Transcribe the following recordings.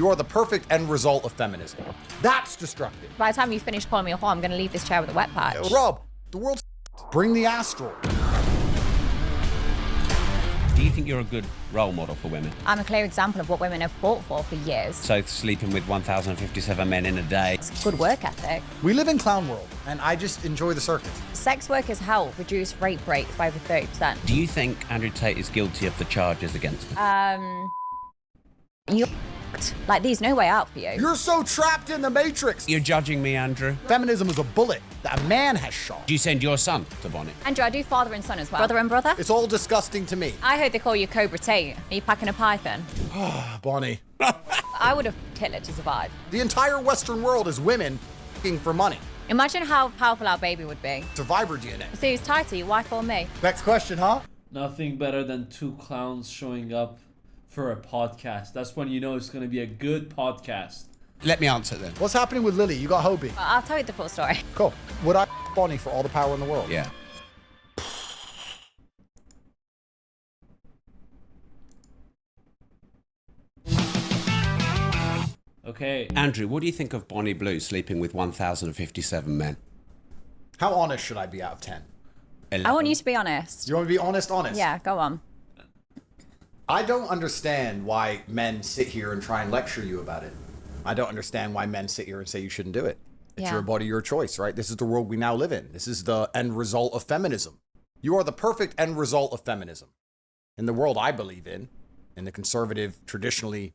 You are the perfect end result of feminism. That's destructive. By the time you finish calling me a whore, I'm going to leave this chair with a wet patch. Rob, the world's bring the asteroid. Do you think you're a good role model for women? I'm a clear example of what women have fought for years. So sleeping with 1,057 men in a day. It's good work ethic. We live in clown world, and I just enjoy the circus. Sex workers help reduce rape rates by over 30%. Do you think Andrew Tate is guilty of the charges against him? You like, there's no way out for you. You're so trapped in the matrix. You're judging me, Andrew. Feminism is a bullet that a man has shot. Do you send your son to Bonnie? Andrew, I do father and son as well. Brother and brother? It's all disgusting to me. I heard they call you Cobra Tate. Are you packing a python? Bonnie. I would have killed it to survive. The entire Western world is women f***ing for money. Imagine how powerful our baby would be. Survivor DNA. So who's tighter, your wife or me? Next question, huh? Nothing better than two clowns showing up for a podcast. That's when you know it's going to be a good podcast. Let me answer then. What's happening with Lily? You got Hobie. Well, I'll tell you the full story. Cool. Would I Bonnie for all the power in the world? Yeah. Okay. Andrew, what do you think of Bonnie Blue sleeping with 1,057 men? How honest should I be out of 10? 11. I want you to be honest. You want me to be honest? Yeah, go on. I don't understand why men sit here and try and lecture you about it. I don't understand why men sit here and say you shouldn't do it. It's Yeah. your body, your choice, right? This is the world we now live in. This is the end result of feminism. You are the perfect end result of feminism. In the world I believe in the conservative, traditionally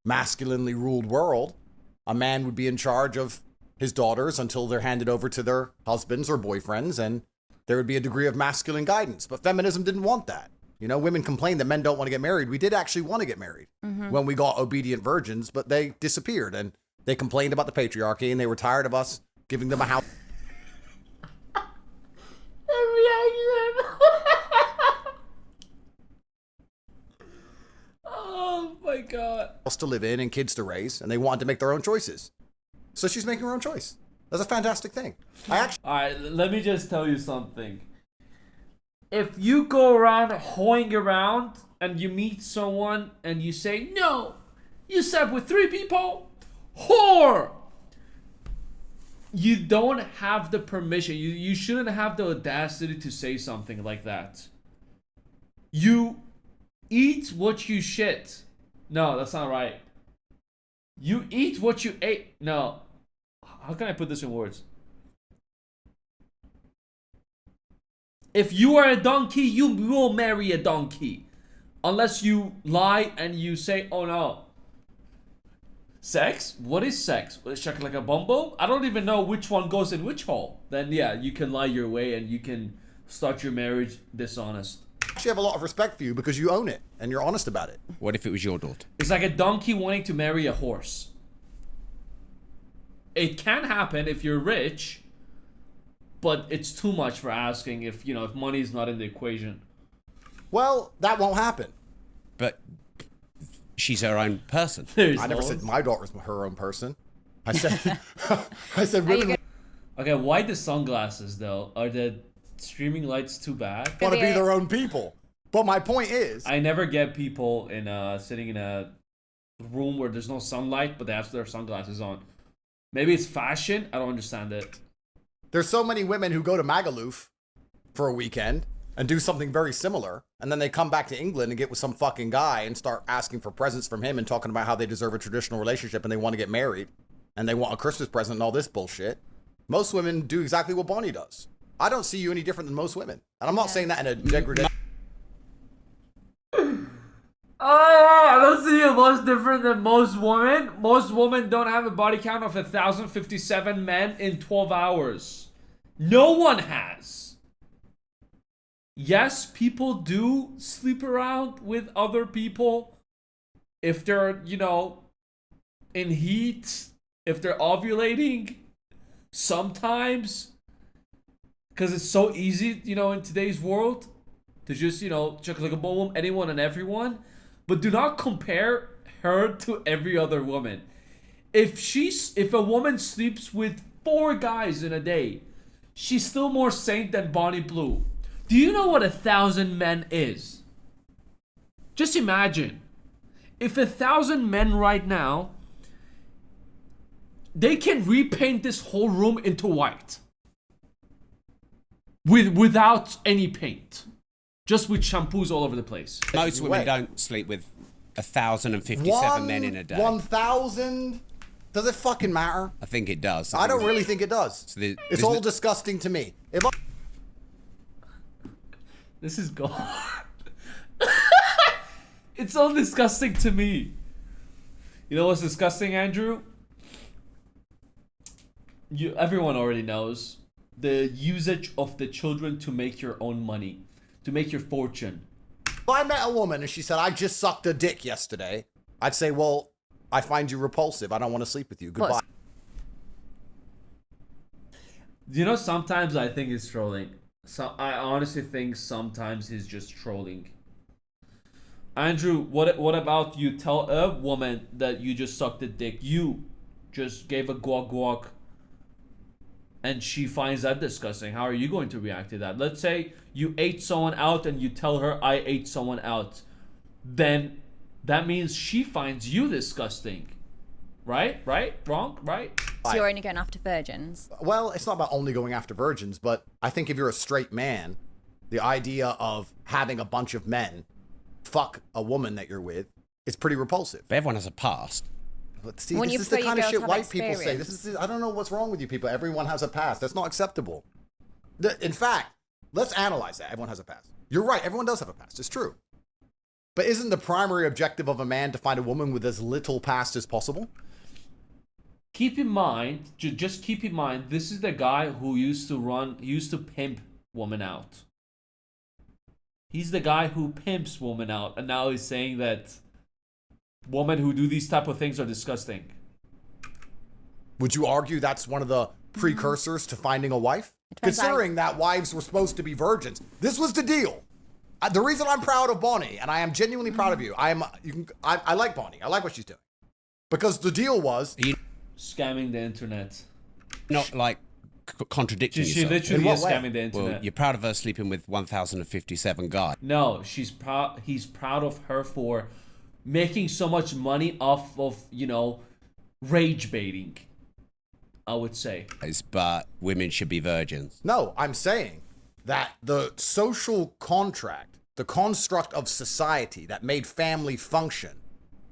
masculinely ruled world, a man would be in charge of his daughters until they're handed over to their husbands or boyfriends, and there would be a degree of masculine guidance. But feminism didn't want that. You know, women complain that men don't want to get married. We did actually want to get married when we got obedient virgins, but they disappeared, and they complained about the patriarchy, and they were tired of us giving them a house. Oh my god. House to live in and kids to raise, and they wanted to make their own choices. So she's making her own choice. That's a fantastic thing. Alright, let me just tell you something. If you go around hoeing around and you meet someone and you say, no, you slept with 3 people, whore! You don't have the permission. You shouldn't have the audacity to say something like that. You eat what you shit. No, that's not right. You eat what you ate. No. How can I put this in words? If you are a donkey, you will marry a donkey. Unless you lie and you say, oh no. Sex? What is sex? Check like a bumble? I don't even know which one goes in which hole. Then yeah, you can lie your way and you can start your marriage dishonest. actually have a lot of respect for you because you own it and you're honest about it. What if it was your daughter? It's like a donkey wanting to marry a horse. It can happen if you're rich, but it's too much for asking if, you know, if money's not in the equation. Well, that won't happen. But she's her own person. I never said my daughter's her own person. I said, I said women Okay, why the sunglasses though? Are the streaming lights too bad? want to be their own people. But my point is, I never get people in sitting in a room where there's no sunlight, but they have their sunglasses on. Maybe it's fashion. I don't understand it. there's so many women who go to Magaluf for a weekend and do something very similar, and then they come back to England and get with some fucking guy and start asking for presents from him and talking about how they deserve a traditional relationship and they want to get married and they want a Christmas present and all this bullshit. Most women do exactly what Bonnie does. I don't see you any different than most women. And I'm not saying that in a degradation. Oh, I don't see you much different than most women. Most women don't have a body count of 1,057 men in 12 hours. No one has. Yes, people do sleep around with other people if they're, you know, in heat, if they're ovulating, sometimes. Because it's so easy, you know, in today's world to just, you know, check like a boom, anyone and everyone. But do not compare her to every other woman. If a woman sleeps with 4 guys in a day, she's still more saint than Bonnie Blue. Do you know what 1,000 men is? Just imagine. If 1,000 men right now they can repaint this whole room into white. Without any paint. Just with shampoos all over the place. Most women don't sleep with 1,057 men in a day. 1,000? Does it fucking matter? I think it does. I don't really think it does. So it's all disgusting to me. If This is gone. It's all disgusting to me. You know what's disgusting, Andrew? Everyone already knows. The usage of the children to make your own money. To make your fortune. If I met a woman and she said, I just sucked a dick yesterday, I'd say, well, I find you repulsive. I don't want to sleep with you. Goodbye. You know, sometimes I think he's trolling. So I honestly think sometimes he's just trolling. Andrew, what about you tell a woman that you just sucked a dick? You just gave a guac guac and she finds that disgusting. How are you going to react to that? Let's say you ate someone out and you tell her I ate someone out. Then that means she finds you disgusting. Right? Right? Wrong? Right? So you're only going after virgins? Well, it's not about only going after virgins, but I think if you're a straight man, the idea of having a bunch of men fuck a woman that you're with is pretty repulsive. But everyone has a past. But see, this is the kind of shit white people say. This is I don't know what's wrong with you people. Everyone has a past. That's not acceptable. In fact, let's analyze that. Everyone has a past. You're right. Everyone does have a past. It's true. But isn't the primary objective of a man to find a woman with as little past as possible? Keep in mind, just keep in mind, this is the guy who used to pimp women out. He's the guy who pimps women out, and now he's saying that women who do these type of things are disgusting. Would you argue that's one of the precursors to finding a wife? Considering that wives were supposed to be virgins. This was the deal. The reason I'm proud of Bonnie, and I am genuinely proud of you, I like Bonnie. I like what she's doing. Because the deal was... Scamming the internet. Not like contradicting She yourself. literally is scamming the internet. Well, you're proud of her sleeping with 1,057 guys. No, he's proud of her for making so much money off of, you know, rage baiting, I would say. But women should be virgins. No, I'm saying that the social contract, the construct of society that made family function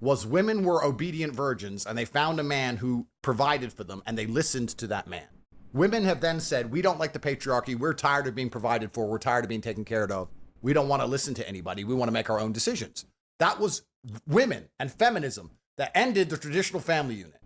was women were obedient virgins and they found a man who provided for them and they listened to that man. Women have then said, we don't like the patriarchy. We're tired of being provided for. We're tired of being taken care of. We don't want to listen to anybody. We want to make our own decisions. That was women and feminism that ended the traditional family unit.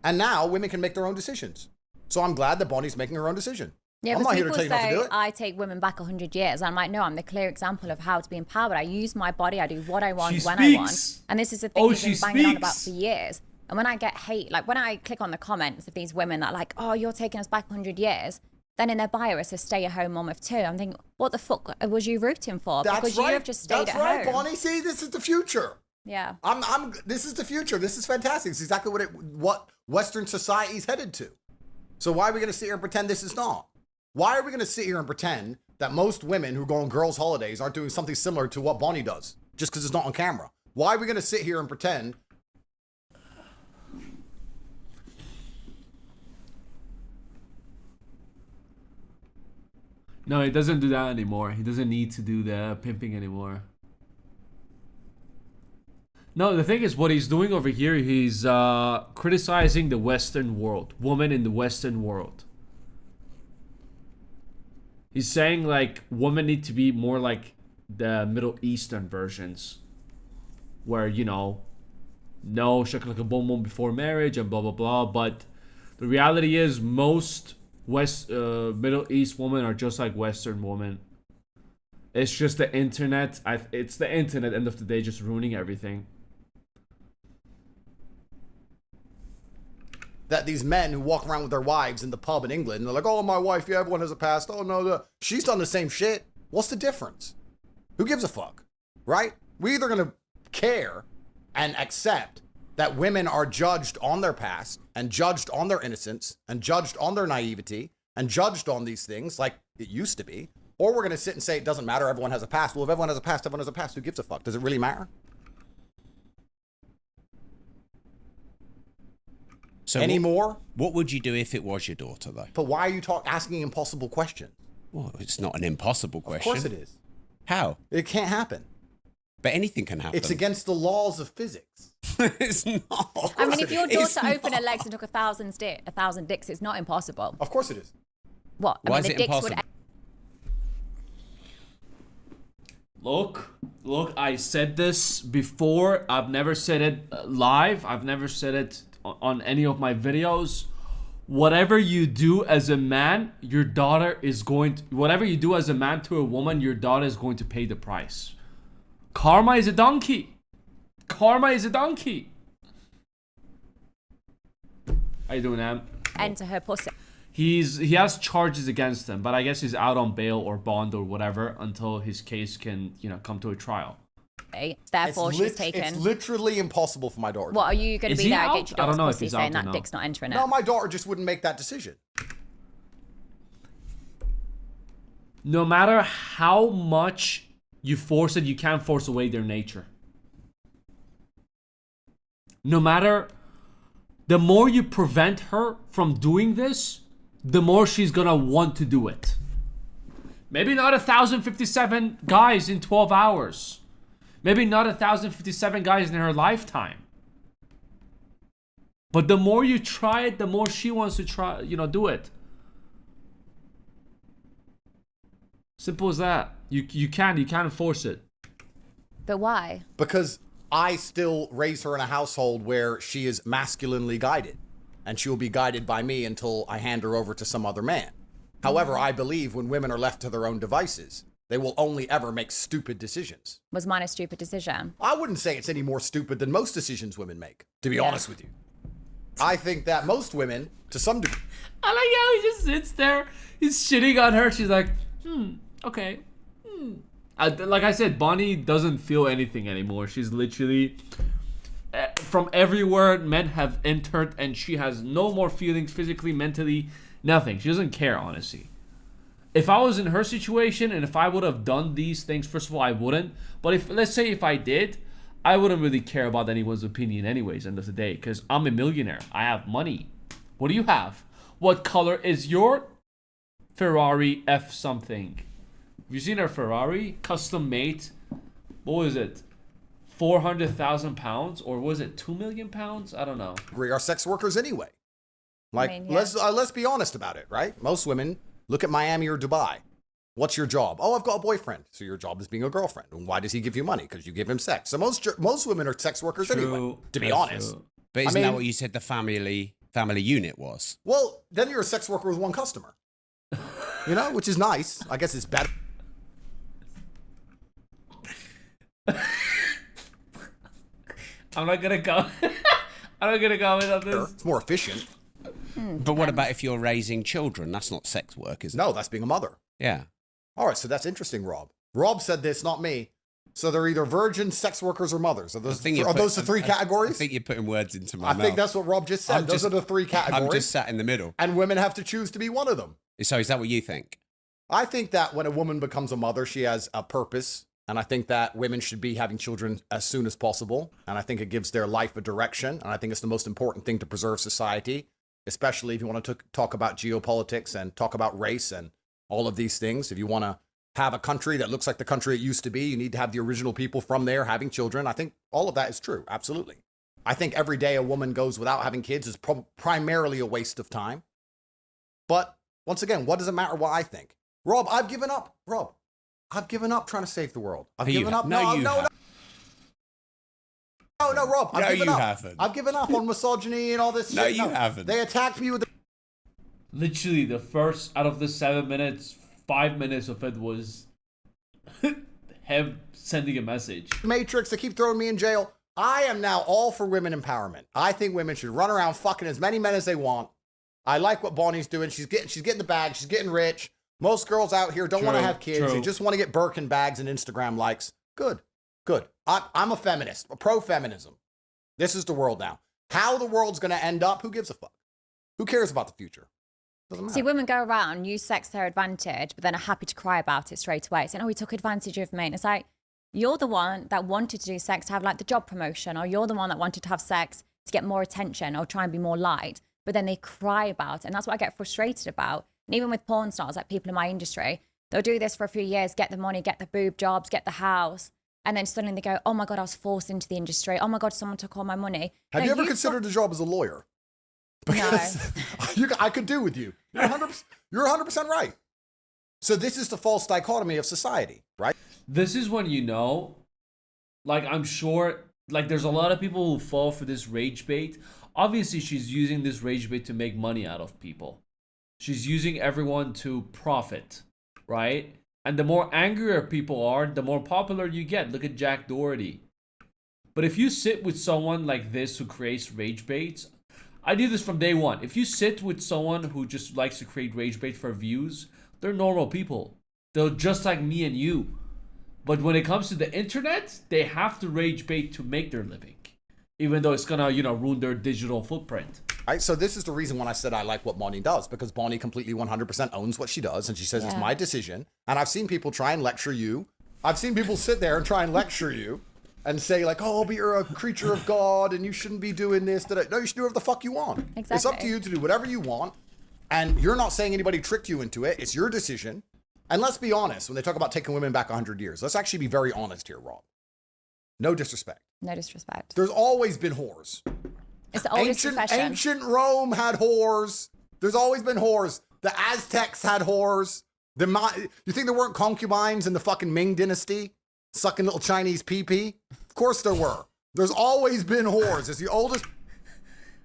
And now women can make their own decisions. So I'm glad that Bonnie's making her own decision. Yeah, I'm not here to people tell you not to do say it. I take women back 100 years. I'm like, no, I'm the clear example of how to be empowered. I use my body. I do what I want when I want. And this is the thing we've been banging on about for years. And when I get hate, like when I click on the comments of these women that are like, oh, you're taking us back 100 years. Then in their bio it says stay-at-home mom of two. I'm thinking, what the fuck was you rooting for? That's because right. you have just stayed That's at right, home. Bonnie. See, this is the future. Yeah. This is the future. This is fantastic. It's exactly what Western society is headed to. So why are we going to sit here and pretend this is not? Why are we going to sit here and pretend that most women who go on girls' holidays aren't doing something similar to what Bonnie does just because it's not on camera? Why are we going to sit here and pretend? No, he doesn't do that anymore. He doesn't need to do the pimping anymore. No, the thing is, what he's doing over here, he's criticizing the Western world. Women in the Western world. He's saying, like, women need to be more like the Middle Eastern versions. Where, you know, no shakalaka boom boom before marriage and blah, blah, blah. But the reality is most Middle East women are just like Western women. It's just the internet. It's the internet, end of the day, just ruining everything. That these men who walk around with their wives in the pub in England, and they're like, oh, my wife, yeah, everyone has a past. Oh, no, she's done the same shit. What's the difference? Who gives a fuck, right? We're either going to care and accept that women are judged on their past and judged on their innocence and judged on their naivety and judged on these things like it used to be, or we're going to sit and say it doesn't matter, everyone has a past. Well, if everyone has a past, everyone has a past. Who gives a fuck? Does it really matter? So anymore. What would you do if it was your daughter, though? But why are you asking impossible questions? Well, it's not an impossible question. Of course it is. How? It can't happen. But anything can happen. It's against the laws of physics. It's not. I mean, if your daughter opened her legs and took 1,000 dicks, it's not impossible. Of course it is. What? Why is it impossible? Look, I said this before. I've never said it live. I've never said it on any of my videos. Whatever you do as a man, your daughter is going to... Whatever you do as a man to a woman, your daughter is going to pay the price. Karma is a donkey. Karma is a donkey. How you doing, Am? Enter her pussy. He has charges against him, but I guess he's out on bail or bond or whatever until his case can, come to a trial. Therefore, she's taken. It's literally impossible for my daughter. What, are you going to be there and get your daughter's pussy saying that no. dick's not entering it? No, my daughter just wouldn't make that decision. No matter how much you force it, you can't force away their nature. No matter... The more you prevent her from doing this, the more she's gonna want to do it. Maybe not 1,057 guys in 12 hours. Maybe not 1,057 guys in her lifetime. But the more you try it, the more she wants to try, do it. Simple as that. You can't force it. But why? Because I still raise her in a household where she is masculinely guided, and she will be guided by me until I hand her over to some other man. However, I believe when women are left to their own devices, they will only ever make stupid decisions. Was mine a stupid decision? I wouldn't say it's any more stupid than most decisions women make, to be honest with you. I think that most women, to some degree... I like how he just sits there, he's shitting on her, she's like, okay. Like I said, Bonnie doesn't feel anything anymore. She's literally... From everywhere men have entered, and she has no more feelings physically, mentally, nothing. She doesn't care, honestly. If I was in her situation, and if I would have done these things, first of all, I wouldn't. But let's say if I did, I wouldn't really care about anyone's opinion anyways, end of the day. Because I'm a millionaire. I have money. What do you have? What color is your Ferrari F something? Have you seen her Ferrari? Custom made. What was it? 400,000 pounds? Or was it 2 million pounds? I don't know. We are sex workers anyway. Like, let's be honest about it, right? Most women look at Miami or Dubai. What's your job? Oh, I've got a boyfriend. So your job is being a girlfriend. And why does he give you money? Because you give him sex. So most women are sex workers anyway, to be honest. True. But isn't that what you said the family unit was? Well, then you're a sex worker with one customer. Which is nice. I guess it's better. I'm not gonna comment on this. It's more efficient. But what about if you're raising children? That's not sex work, is it? No, that's being a mother. Yeah. All right, so that's interesting, Rob. Rob said this, not me. So they're either virgins, sex workers, or mothers. Are those the three categories? I think you're putting words into my mouth. I think that's what Rob just said. Those are the three categories. I'm just sat in the middle. And women have to choose to be one of them. So is that what you think? I think that when a woman becomes a mother, she has a purpose. And I think that women should be having children as soon as possible. And I think it gives their life a direction. And I think it's the most important thing to preserve society, especially if you want to talk about geopolitics and talk about race and all of these things. If you want to have a country that looks like the country it used to be, you need to have the original people from there having children. I think all of that is true. Absolutely. I think every day a woman goes without having kids is primarily a waste of time. But once again, what does it matter what I think? Rob, I've given up. Rob, I've given up trying to save the world. I've given up. No, Rob. I've given up. Haven't. I've given up on misogyny and all this shit. You haven't. They attacked me with Literally, the first out of the 7 minutes, 5 minutes of it was him sending a message. Matrix. They keep throwing me in jail. I am now all for women empowerment. I think women should run around fucking as many men as they want. I like what Bonnie's doing. She's getting the bag. She's getting rich. Most girls out here don't want to have kids. They just want to get Birkin bags and Instagram likes. Good. I'm a feminist, a pro-feminism. This is the world now. How the world's going to end up, who gives a fuck? Who cares about the future? Doesn't matter. See, women go around, use sex to their advantage, but then are happy to cry about it straight away. Saying, he took advantage of me. And it's like, you're the one that wanted to do sex to have like the job promotion, or you're the one that wanted to have sex to get more attention or try and be more liked, but then they cry about it. And that's what I get frustrated about. And even with porn stars, like people in my industry, they'll do this for a few years, get the money, get the boob jobs, get the house. And then suddenly they go, oh my God, I was forced into the industry. Oh my God, someone took all my money. Have you ever considered a job as a lawyer? Because no. I could do with you. You're 100% right. So this is the false dichotomy of society, right? This is when you know, like, I'm sure, like, there's a lot of people who fall for this rage bait. Obviously, she's using this rage bait to make money out of people. She's using everyone to profit, right? And the more angrier people are, the more popular you get. Look at Jack Doherty. But if you sit with someone like this who creates rage baits, I do this from day one. If you sit with someone who just likes to create rage bait for views, they're normal people. They're just like me and you. But when it comes to the internet, they have to rage bait to make their living. Even though it's gonna, ruin their digital footprint. Right, so this is the reason when I said I like what Bonnie does, because Bonnie completely 100% owns what she does, and she says it's my decision. And I've seen people try and lecture you. I've seen people sit there and try and lecture you and say like, oh, but you're a creature of God and you shouldn't be doing this. No, you should do whatever the fuck you want. Exactly. It's up to you to do whatever you want. And you're not saying anybody tricked you into it. It's your decision. And let's be honest, when they talk about taking women back 100 years, let's actually be very honest here, Rob. No disrespect. No disrespect. There's always been whores. It's the oldest profession. Ancient Rome had whores. There's always been whores. The Aztecs had whores. You think there weren't concubines in the fucking Ming dynasty sucking little Chinese pee-pee? Of course there were. There's always been whores. It's the oldest.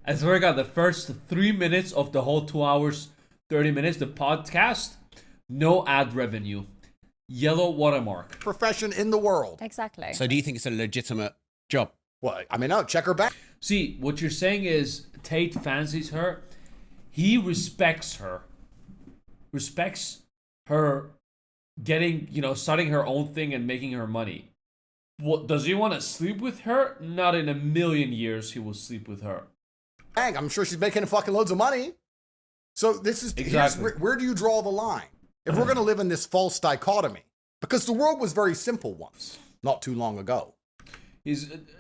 I swear to God, the first 3 minutes of the whole 2 hours, 30 minutes, the podcast, no ad revenue. Yellow watermark. Profession in the world. Exactly. So do you think it's a legitimate job? Well, I mean, no, check her back. See, what you're saying is Tate fancies her. He respects her. Respects her getting, starting her own thing and making her money. What, does he want to sleep with her? Not in a million years he will sleep with her. Dang, I'm sure she's making fucking loads of money. So this is, exactly. Where do you draw the line? If we're going to live in this false dichotomy, because the world was very simple once, not too long ago.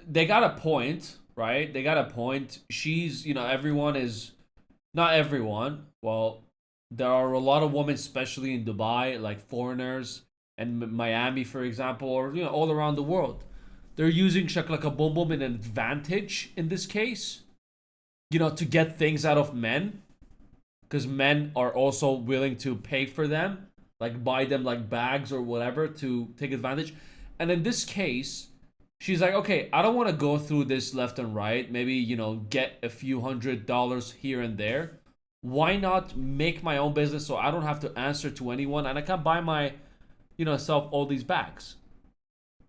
They got a point, right? They got a point. She's, everyone is, not everyone. Well, there are a lot of women, especially in Dubai, like foreigners and Miami, for example, or, all around the world. They're using Shakalaka Boom Boom in an advantage in this case, to get things out of men. Because men are also willing to pay for them, like buy them like bags or whatever to take advantage. And in this case, she's like, okay, I don't want to go through this left and right. Maybe, get a few $100 here and there. Why not make my own business so I don't have to answer to anyone and I can buy my, self all these bags?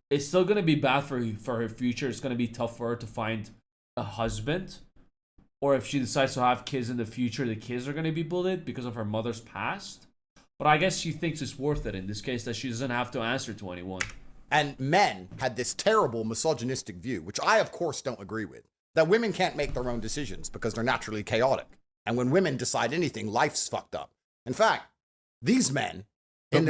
It's still going to be bad for her future. It's going to be tough for her to find a husband. Or if she decides to have kids in the future, the kids are going to be bullied because of her mother's past. But I guess she thinks it's worth it in this case that she doesn't have to answer to anyone. And men had this terrible misogynistic view, which I, of course, don't agree with, that women can't make their own decisions because they're naturally chaotic. And when women decide anything, life's fucked up. In fact, these men, these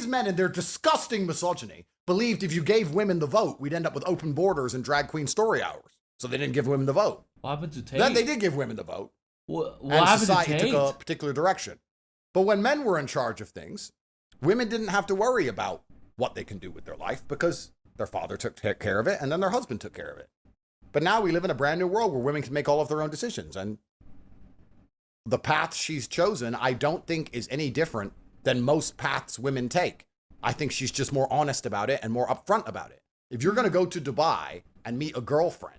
men in their disgusting misogyny believed if you gave women the vote, we'd end up with open borders and drag queen story hours. So they didn't give women the vote. What happened to Tate? Then they did give women the vote. What and happened society to Tate? took a particular direction. But when men were in charge of things, women didn't have to worry about what they can do with their life because their father took care of it and then their husband took care of it. But now we live in a brand new world where women can make all of their own decisions. And the path she's chosen, I don't think is any different than most paths women take. I think she's just more honest about it and more upfront about it. If you're going to go to Dubai and meet a girlfriend,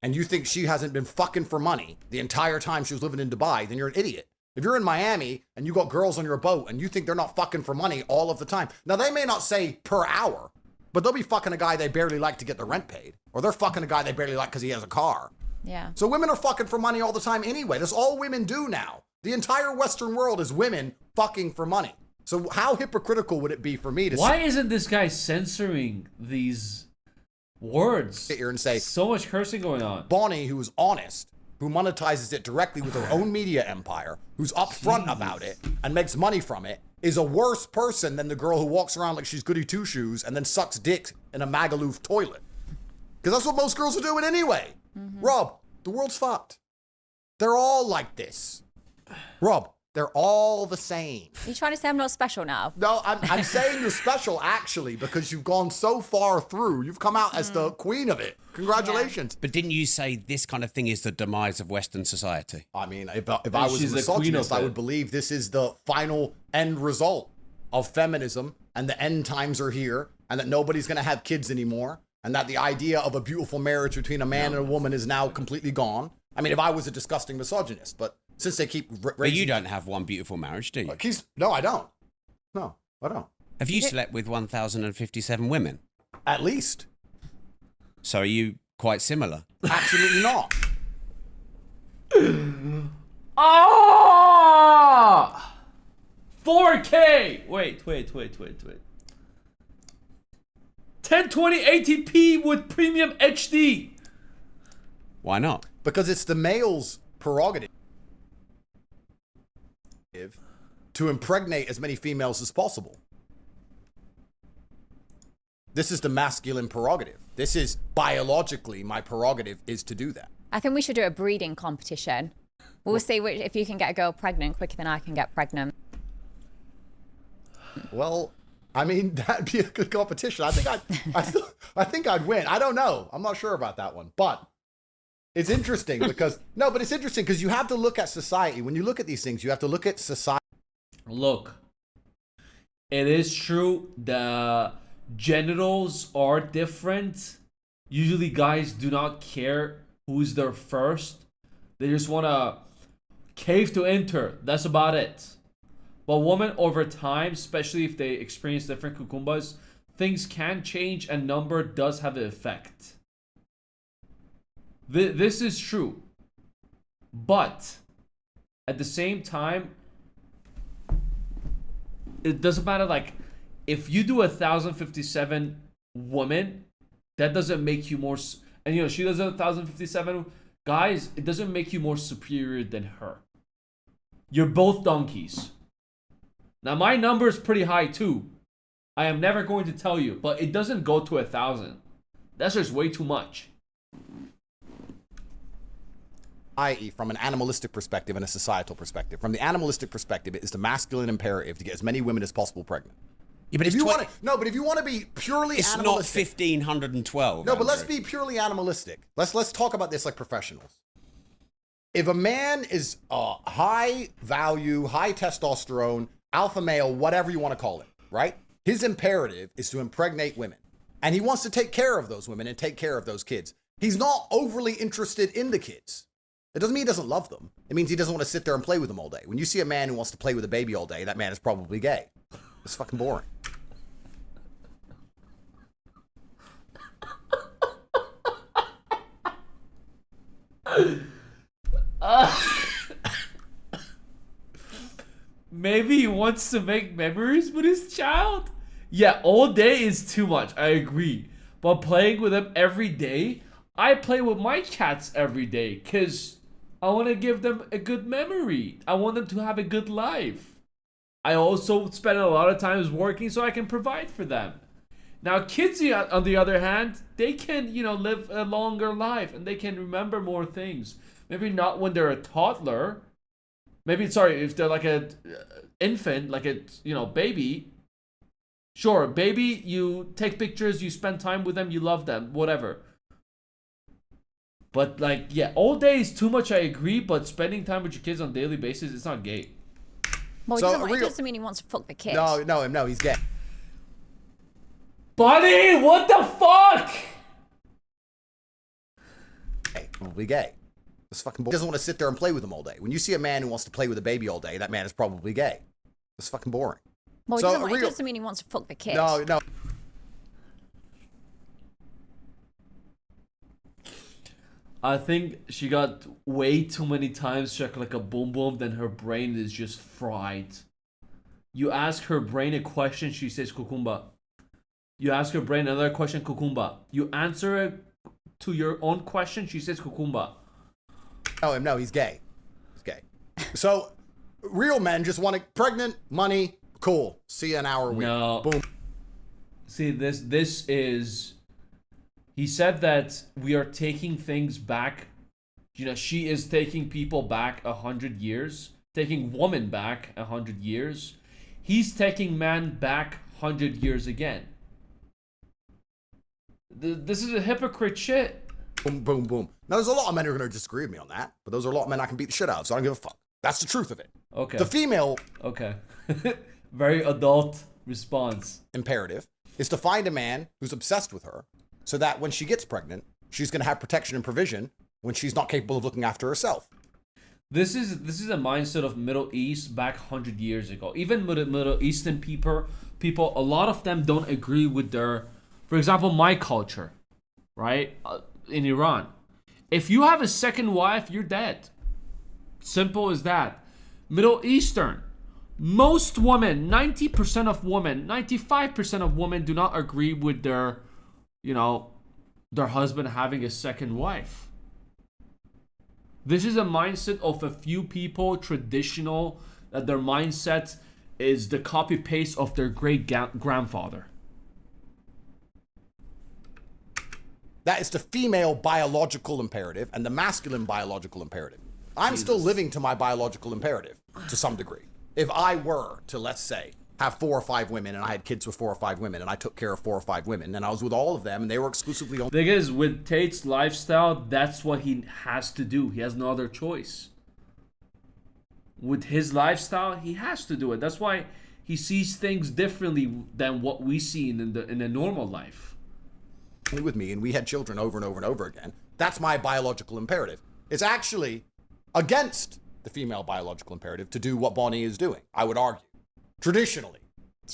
and you think she hasn't been fucking for money the entire time she was living in Dubai, then you're an idiot. If you're in Miami and you got girls on your boat and you think they're not fucking for money all of the time, now they may not say per hour, but they'll be fucking a guy they barely like to get the rent paid, or they're fucking a guy they barely like because he has a car. Yeah. So women are fucking for money all the time anyway. That's all women do now. The entire Western world is women fucking for money. So how hypocritical would it be for me to Why isn't this guy censoring these words? sit here and say, so much cursing going on. Bonnie, who's honest, who monetizes it directly with her own media empire, who's upfront about it and makes money from it, is a worse person than the girl who walks around like she's goody two shoes and then sucks dick in a Magaluf toilet. Because that's what most girls are doing anyway. Rob, the world's fucked. They're all like this. Rob, they're all the same. Are you trying to say I'm not special now? No, I'm saying you're special, actually, because you've gone so far through. You've come out as the queen of it. Congratulations. But didn't you say this kind of thing is the demise of Western society? I mean, if I was a misogynist, I would believe this is the final end result of feminism, and the end times are here, and that nobody's going to have kids anymore, and that the idea of a beautiful marriage between a man and a woman is now completely gone. I mean, if I was a disgusting misogynist, but since they keep raising... But you don't have one beautiful marriage, do you? No, I don't. No, I don't. Have you slept with 1,057 women? At least. So are you quite similar? Absolutely not. Ah! 4K! Wait. 1020 ATP with premium HD. Why not? Because it's the male's prerogative to impregnate as many females as possible. This is the masculine prerogative. This is biologically my prerogative is to do that. I think we should do a breeding competition. We'll see if you can get a girl pregnant quicker than I can get pregnant. Well, I mean, that'd be a good competition. I think I'd win. I don't know. I'm not sure about that one, but it's interesting because it's interesting because you have to look at society. When you look at these things, you have to look at society. Look, it is true the genitals are different. Usually guys do not care who's their first. They just want to cave to enter. That's about it. But women over time, especially if they experience different cucumbas, things can change and number does have an effect. This is true. But at the same time, it doesn't matter. Like, if you do 1,057 women, that doesn't make you more. And you know, she does 1,057 guys. It doesn't make you more superior than her. You're both donkeys. Now my number is pretty high too. I am never going to tell you, but it doesn't go to 1,000. That's just way too much. I.e., from an animalistic perspective and a societal perspective. From the animalistic perspective, it is the masculine imperative to get as many women as possible pregnant. Yeah, but if you want to be purely it's animalistic, not 1,512. No, Andrew. but let's be purely animalistic. Let's talk about this like professionals. If a man is high value, high testosterone, alpha male, whatever you want to call it, right? His imperative is to impregnate women. And he wants to take care of those women and take care of those kids. He's not overly interested in the kids. It doesn't mean he doesn't love them. It means he doesn't want to sit there and play with them all day. When you see a man who wants to play with a baby all day, that man is probably gay. It's fucking boring. Maybe he wants to make memories with his child? Yeah, all day is too much, I agree. But playing with him every day, I play with my cats every day because I want to give them a good memory. I want them to have a good life. I also spend a lot of times working so I can provide for them. Now, kids, on the other hand, they can, live a longer life and they can remember more things. Maybe not when they're a toddler. Maybe, if they're like a infant, like a, baby. Sure, baby, you take pictures, you spend time with them, you love them, whatever. But all day is too much, I agree, but spending time with your kids on a daily basis, it's not gay. Well, it doesn't mean he wants to fuck the kids. No, he's gay. Buddy, what the fuck? Hey, probably gay. This fucking boy doesn't want to sit there and play with them all day. When you see a man who wants to play with a baby all day, that man is probably gay. It's fucking boring. Well, it doesn't mean he wants to fuck the kids. No. I think she got way too many times checked like a boom boom, then her brain is just fried. You ask her brain a question, she says cucumba. You ask her brain another question, cucumba. You answer it to your own question, she says cucumba. No, he's gay. He's gay. So, real men just want pregnant, money, cool. See you an hour a week. No. Boom. See, this is... He said that we are taking things back. You know, she is taking people back 100 years, taking women back 100 years. He's taking man back 100 years again. This is a hypocrite shit. Boom, boom, boom. Now, there's a lot of men who are going to disagree with me on that, but those are a lot of men I can beat the shit out of, so I don't give a fuck. That's the truth of it. Okay. The female Very adult response. imperative is to find a man who's obsessed with her so that when she gets pregnant, she's going to have protection and provision when she's not capable of looking after herself. This is a mindset of Middle East back 100 years ago. Even Middle Eastern people, a lot of them don't agree with their, for example, my culture, right? In Iran, if you have a second wife, you're dead. Simple as that. Middle Eastern, most women, 90% of women, 95% of women do not agree with their, their husband having a second wife. This is a mindset of a few people, traditional, that their mindset is the copy paste of their great grandfather. That is the female biological imperative and the masculine biological imperative. I'm still living to my biological imperative to some degree. If I were to, let's say, have 4 or 5 women and I had kids with 4 or 5 women and I took care of 4 or 5 women and I was with all of them and they were exclusively on. The thing is, with Tate's lifestyle, that's what he has to do. He has no other choice. With his lifestyle, he has to do it. That's why he sees things differently than what we see in the normal life. With me and we had children over and over and over again. That's my biological imperative. It's actually against the female biological imperative to do what Bonnie is doing, I would argue. Traditionally.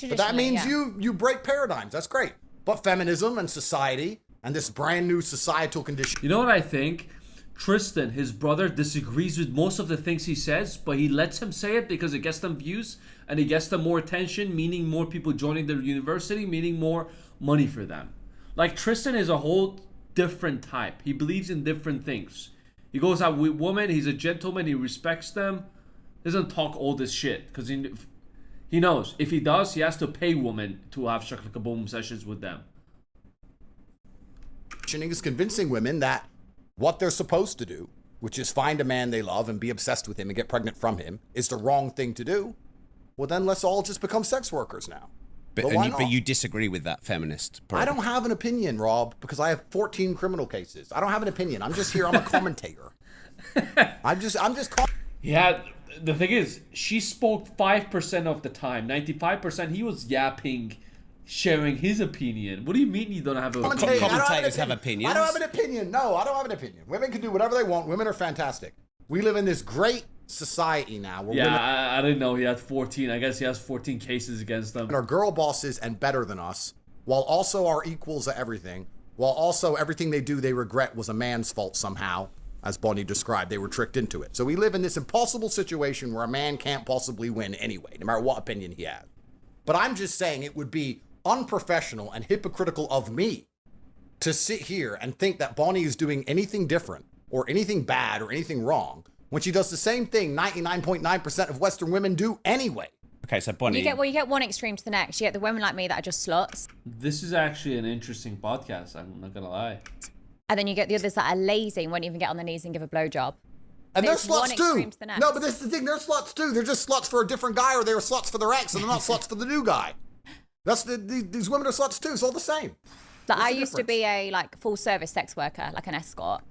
But that means you break paradigms. That's great. But feminism and society and this brand new societal condition. You know what I think? Tristan, his brother, disagrees with most of the things he says, but he lets him say it because it gets them views and it gets them more attention, meaning more people joining their university, meaning more money for them. Like, Tristan is a whole different type. He believes in different things. He goes out with women. He's a gentleman. He respects them. Doesn't talk all this shit because he knows if he does, he has to pay women to have shakalaka boom sessions with them. Is convincing women that what they're supposed to do, which is find a man they love and be obsessed with him and get pregnant from him, is the wrong thing to do. Well, then let's all just become sex workers now. But you disagree with that feminist program. I don't have an opinion, Rob, because I have 14 criminal cases. I don't have an opinion. I'm just here. I'm a commentator. I'm just. Yeah, the thing is, she spoke 5% of the time. 95%, he was yapping, sharing his opinion. What do you mean you don't have a opinion? Commentators have opinions. I don't have an opinion. No, I don't have an opinion. Women can do whatever they want. Women are fantastic. We live in this great society now where women I didn't know he had 14. I guess he has 14 cases against them. are girl bosses and better than us, while also are equals at everything, while also everything they do they regret was a man's fault somehow, as Bonnie described. They were tricked into it. So we live in this impossible situation where a man can't possibly win anyway, no matter what opinion he has. But I'm just saying it would be unprofessional and hypocritical of me to sit here and think that Bonnie is doing anything different or anything bad or anything wrong when she does the same thing 99.9% of Western women do anyway. Okay, so Bonnie... You get one extreme to the next. You get the women like me that are just sluts. This is actually an interesting podcast, I'm not gonna lie. And then you get the others that are lazy and won't even get on their knees and give a blowjob. And they're sluts too. No, but this is the thing, they're sluts too. They're just sluts for a different guy, or they were sluts for their ex and they're not sluts for the new guy. These women are sluts too. It's all the same. Like, I used to be a full service sex worker, like an escort.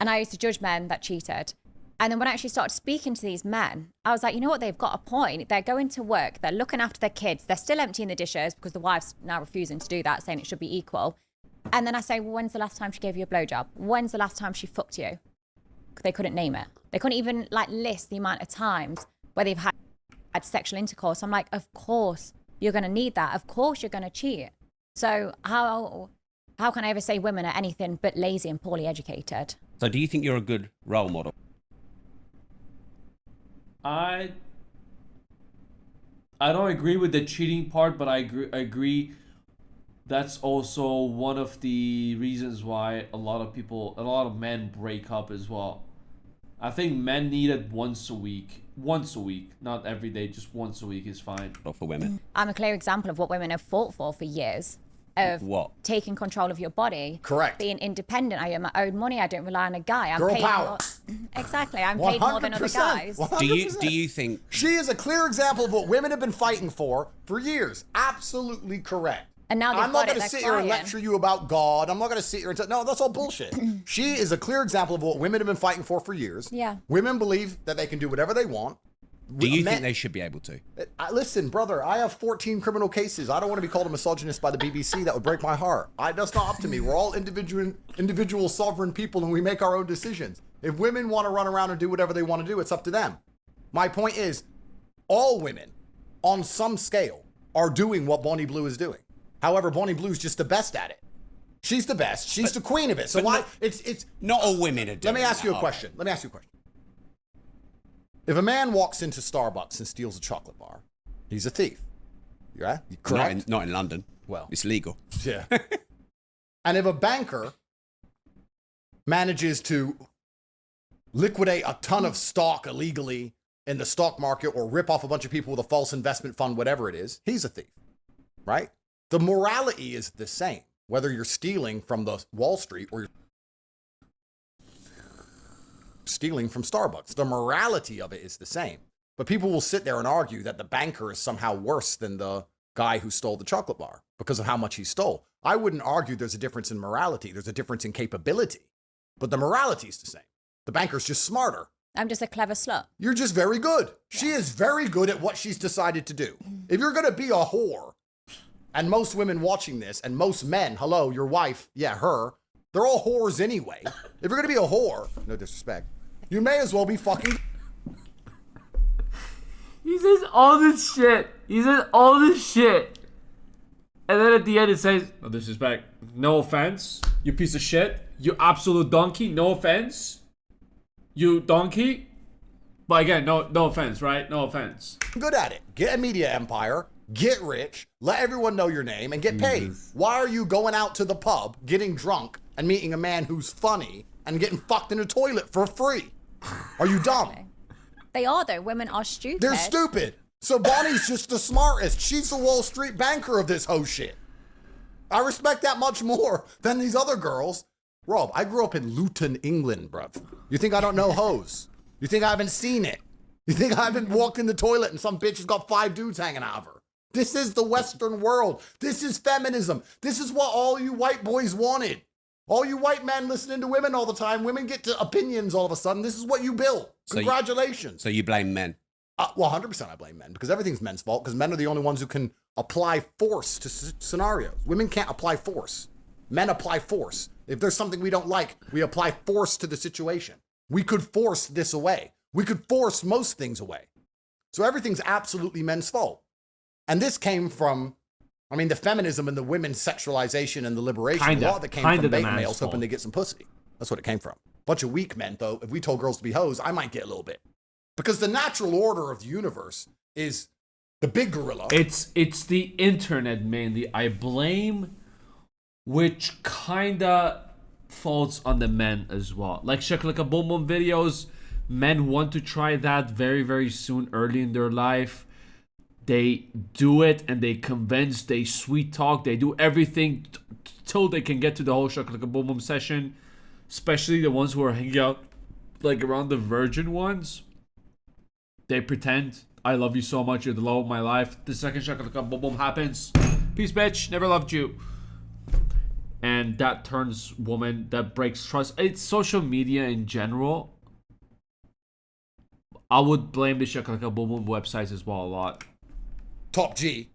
And I used to judge men that cheated. And then when I actually started speaking to these men, I was like, you know what? They've got a point. They're going to work. They're looking after their kids. They're still emptying the dishes because the wife's now refusing to do that, saying it should be equal. And then I say, well, when's the last time she gave you a blowjob? When's the last time she fucked you? They couldn't name it. They couldn't even list the amount of times where they've had sexual intercourse. I'm like, of course you're going to need that. Of course you're going to cheat. So how can I ever say women are anything but lazy and poorly educated? So do you think you're a good role model? I don't agree with the cheating part, but I agree that's also one of the reasons why a lot of men break up as well. I think men need it once a week, not every day, just once a week is fine. Or for women. I'm a clear example of what women have fought for years. of what? Taking control of your body. Correct. Being independent. I earn my own money. I don't rely on a guy. I'm Girl paid power. Exactly. I'm paid more than other guys. 100%. Do you think She is a clear example of what women have been fighting for years. Absolutely correct. And now I'm not going to sit here and lecture you about God. I'm not going to sit here and no, that's all bullshit. She is a clear example of what women have been fighting for years. Yeah. Women believe that they can do whatever they want. Do you think they should be able to? Listen, brother, I have 14 criminal cases. I don't want to be called a misogynist by the BBC. That would break my heart. That's not up to me. We're all individual sovereign people, and we make our own decisions. If women want to run around and do whatever they want to do, it's up to them. My point is, all women, on some scale, are doing what Bonnie Blue is doing. However, Bonnie Blue's just the best at it. She's the best. She's the queen of it. So why? It's not all women are doing. Let me ask you a question. If a man walks into Starbucks and steals a chocolate bar, he's a thief. Yeah, correct. Not in London. Well, it's legal. Yeah. And if a banker manages to liquidate a ton of stock illegally in the stock market or rip off a bunch of people with a false investment fund, whatever it is, he's a thief, right? The morality is the same, whether you're stealing from the Wall Street or you're stealing from Starbucks. The morality of it is the same. But people will sit there and argue that the banker is somehow worse than the guy who stole the chocolate bar because of how much he stole. I wouldn't argue there's a difference in morality. There's a difference in capability. But the morality is the same. The banker's just smarter. I'm just a clever slut. You're just very good. Yeah. She is very good at what she's decided to do. If you're going to be a whore, and most women watching this, and most men, hello, your wife, yeah, her, they're all whores anyway. If you're going to be a whore, no disrespect, you may as well be fucking. He says all this shit. And then at the end it says, no disrespect, no offense, you piece of shit, you absolute donkey, no offense, you donkey. But again, no offense, right? No offense. Good at it. Get a media empire, get rich, let everyone know your name, and get paid. Why are you going out to the pub, getting drunk, and meeting a man who's funny, and getting fucked in a toilet for free? Are you dumb? They are, though. Women are stupid. They're stupid. So Bonnie's just the smartest. She's the Wall Street banker of this whole shit. I respect that much more than these other girls. Rob, I grew up in Luton, England, bruv. You think I don't know hoes? You think I haven't seen it? You think I haven't walked in the toilet and some bitch has got 5 dudes hanging out of her? This is the Western world. This is feminism. This is what all you white boys wanted. All you white men listening to women all the time, women get to opinions all of a sudden. This is what you built. Congratulations. So you blame men? Well, 100% I blame men because everything's men's fault because men are the only ones who can apply force to scenarios. Women can't apply force. Men apply force. If there's something we don't like, we apply force to the situation. We could force this away. We could force most things away. So everything's absolutely men's fault. And this came from, the feminism and the women's sexualization and the liberation, a lot of it came from beta males hoping to get some pussy. That's what it came from. Bunch of weak men, though. If we told girls to be hoes, I might get a little bit. Because the natural order of the universe is the big gorilla. It's the internet mainly. I blame, which kinda falls on the men as well. Like Shakalaka Boom Boom videos, men want to try that very, very soon, early in their life. They do it and they convince, they sweet talk, they do everything till they can get to the whole Shakalaka Boom Boom session. Especially the ones who are hanging out like around the virgin ones. They pretend, I love you so much, you're the love of my life. The second Shakalaka Boom Boom happens, peace bitch, never loved you. And that turns woman, that breaks trust. It's social media in general. I would blame the Shakalaka Boom Boom websites as well a lot. Top G.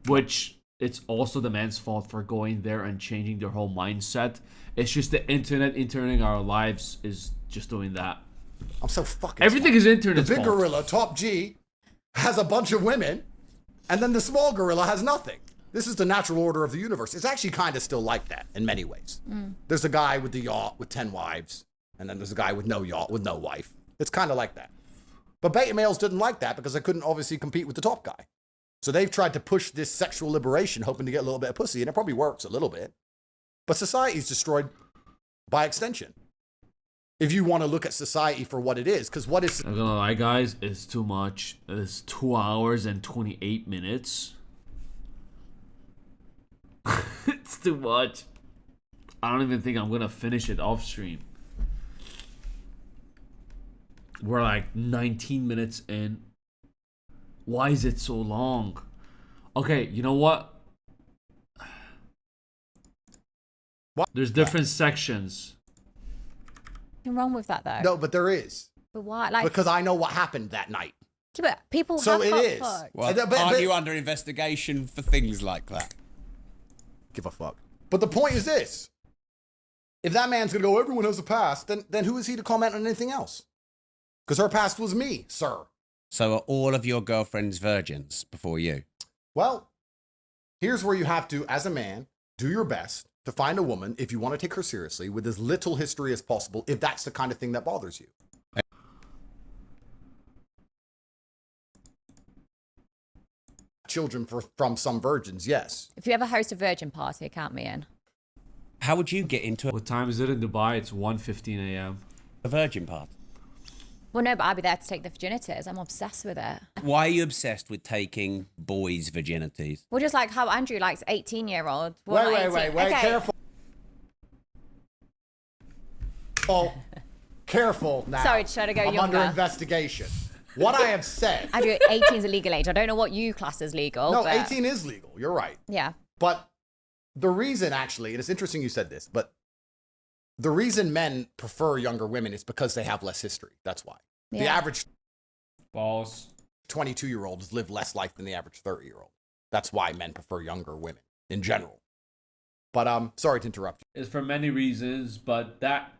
Which, it's also the man's fault for going there and changing their whole mindset. It's just the internet entering our lives is just doing that. I'm so fucking Everything smart. is internet's The big fault. gorilla, Top G, has a bunch of women, and then the small gorilla has nothing. This is the natural order of the universe. It's actually kind of still like that in many ways. There's a guy with the yacht with 10 wives, and then there's a guy with no yacht with no wife. It's kind of like that. But beta males didn't like that because they couldn't obviously compete with the top guy. So they've tried to push this sexual liberation, hoping to get a little bit of pussy, and it probably works a little bit. But society's destroyed by extension. If you want to look at society for what it is, because what is... I'm gonna lie, guys, it's too much. It's 2 hours and 28 minutes. It's too much. I don't even think I'm gonna finish it off stream. We're like 19 minutes in. Why is it so long? Okay, you know what? There's different sections. Nothing wrong with that though. No, but there is. But why? Like, Because I know what happened that night. but people So have it got is. fucked. Well, aren't you under investigation for things like that? Give a fuck. But the point is this. If that man's gonna go, everyone has a past, then who is he to comment on anything else? Because her past was me, sir. So are all of your girlfriends virgins before you? Well, here's where you have to, as a man, do your best to find a woman, if you want to take her seriously, with as little history as possible, if that's the kind of thing that bothers you. Children from some virgins, yes. If you ever host a virgin party, count me in. How would you get into What time is it in Dubai? It's 1:15 a.m. a virgin party? Well, no, but I'll be there to take the virginities. I'm obsessed with it. Why are you obsessed with taking boys' virginities? Well, just like how Andrew likes 18-year-olds. Wait, careful. Oh, careful now. Sorry, should I go I'm younger? under investigation. What I have said. Andrew, 18 is a legal age. I don't know what you class as legal. No, but 18 is legal. You're right. Yeah. But the reason, actually, and it's interesting you said this, but the reason men prefer younger women is because they have less history. That's why. The Yeah. average Balls. 22-year-olds live less life than the average 30-year-old. That's why men prefer younger women in general. But sorry to interrupt It's for many reasons, but that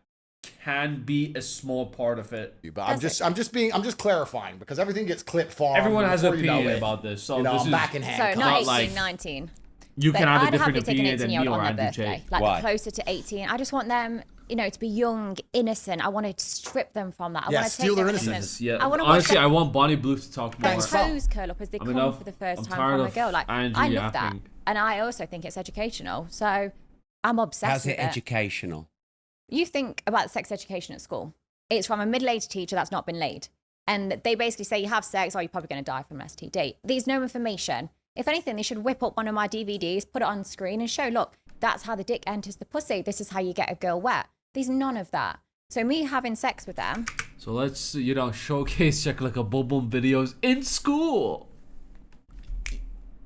can be a small part of it. you. But I'm just clarifying because everything gets clipped far. Everyone has an before you know opinion it. about this, so You know, this I'm is back in So hand. not 18, like- 19. you But can have a I'd different happily take an opinion than me 18-year-old or on their Andrew J. birthday. Like Why? closer to 18. I just want them, to be young, innocent. I want to strip them from that. I Yeah, want to steal take their their innocence. innocence. Yeah, I want to honestly, I watch want Bonnie Blue to talk more. their toes curl up as they I'm come enough- for the first I'm time tired from a of girl. Like, Angie I love that. yapping. And I also think it's educational. So I'm obsessed How's with it it. educational? You think about sex education at school. It's from a middle-aged teacher that's not been laid. And they basically say you have sex or you're probably going to die from an STD. There's no information. If anything, they should whip up one of my DVDs, put it on screen and show, look, that's how the dick enters the pussy. This is how you get a girl wet. There's none of that. So me having sex with them. So let's, showcase check like a boom boom videos in school.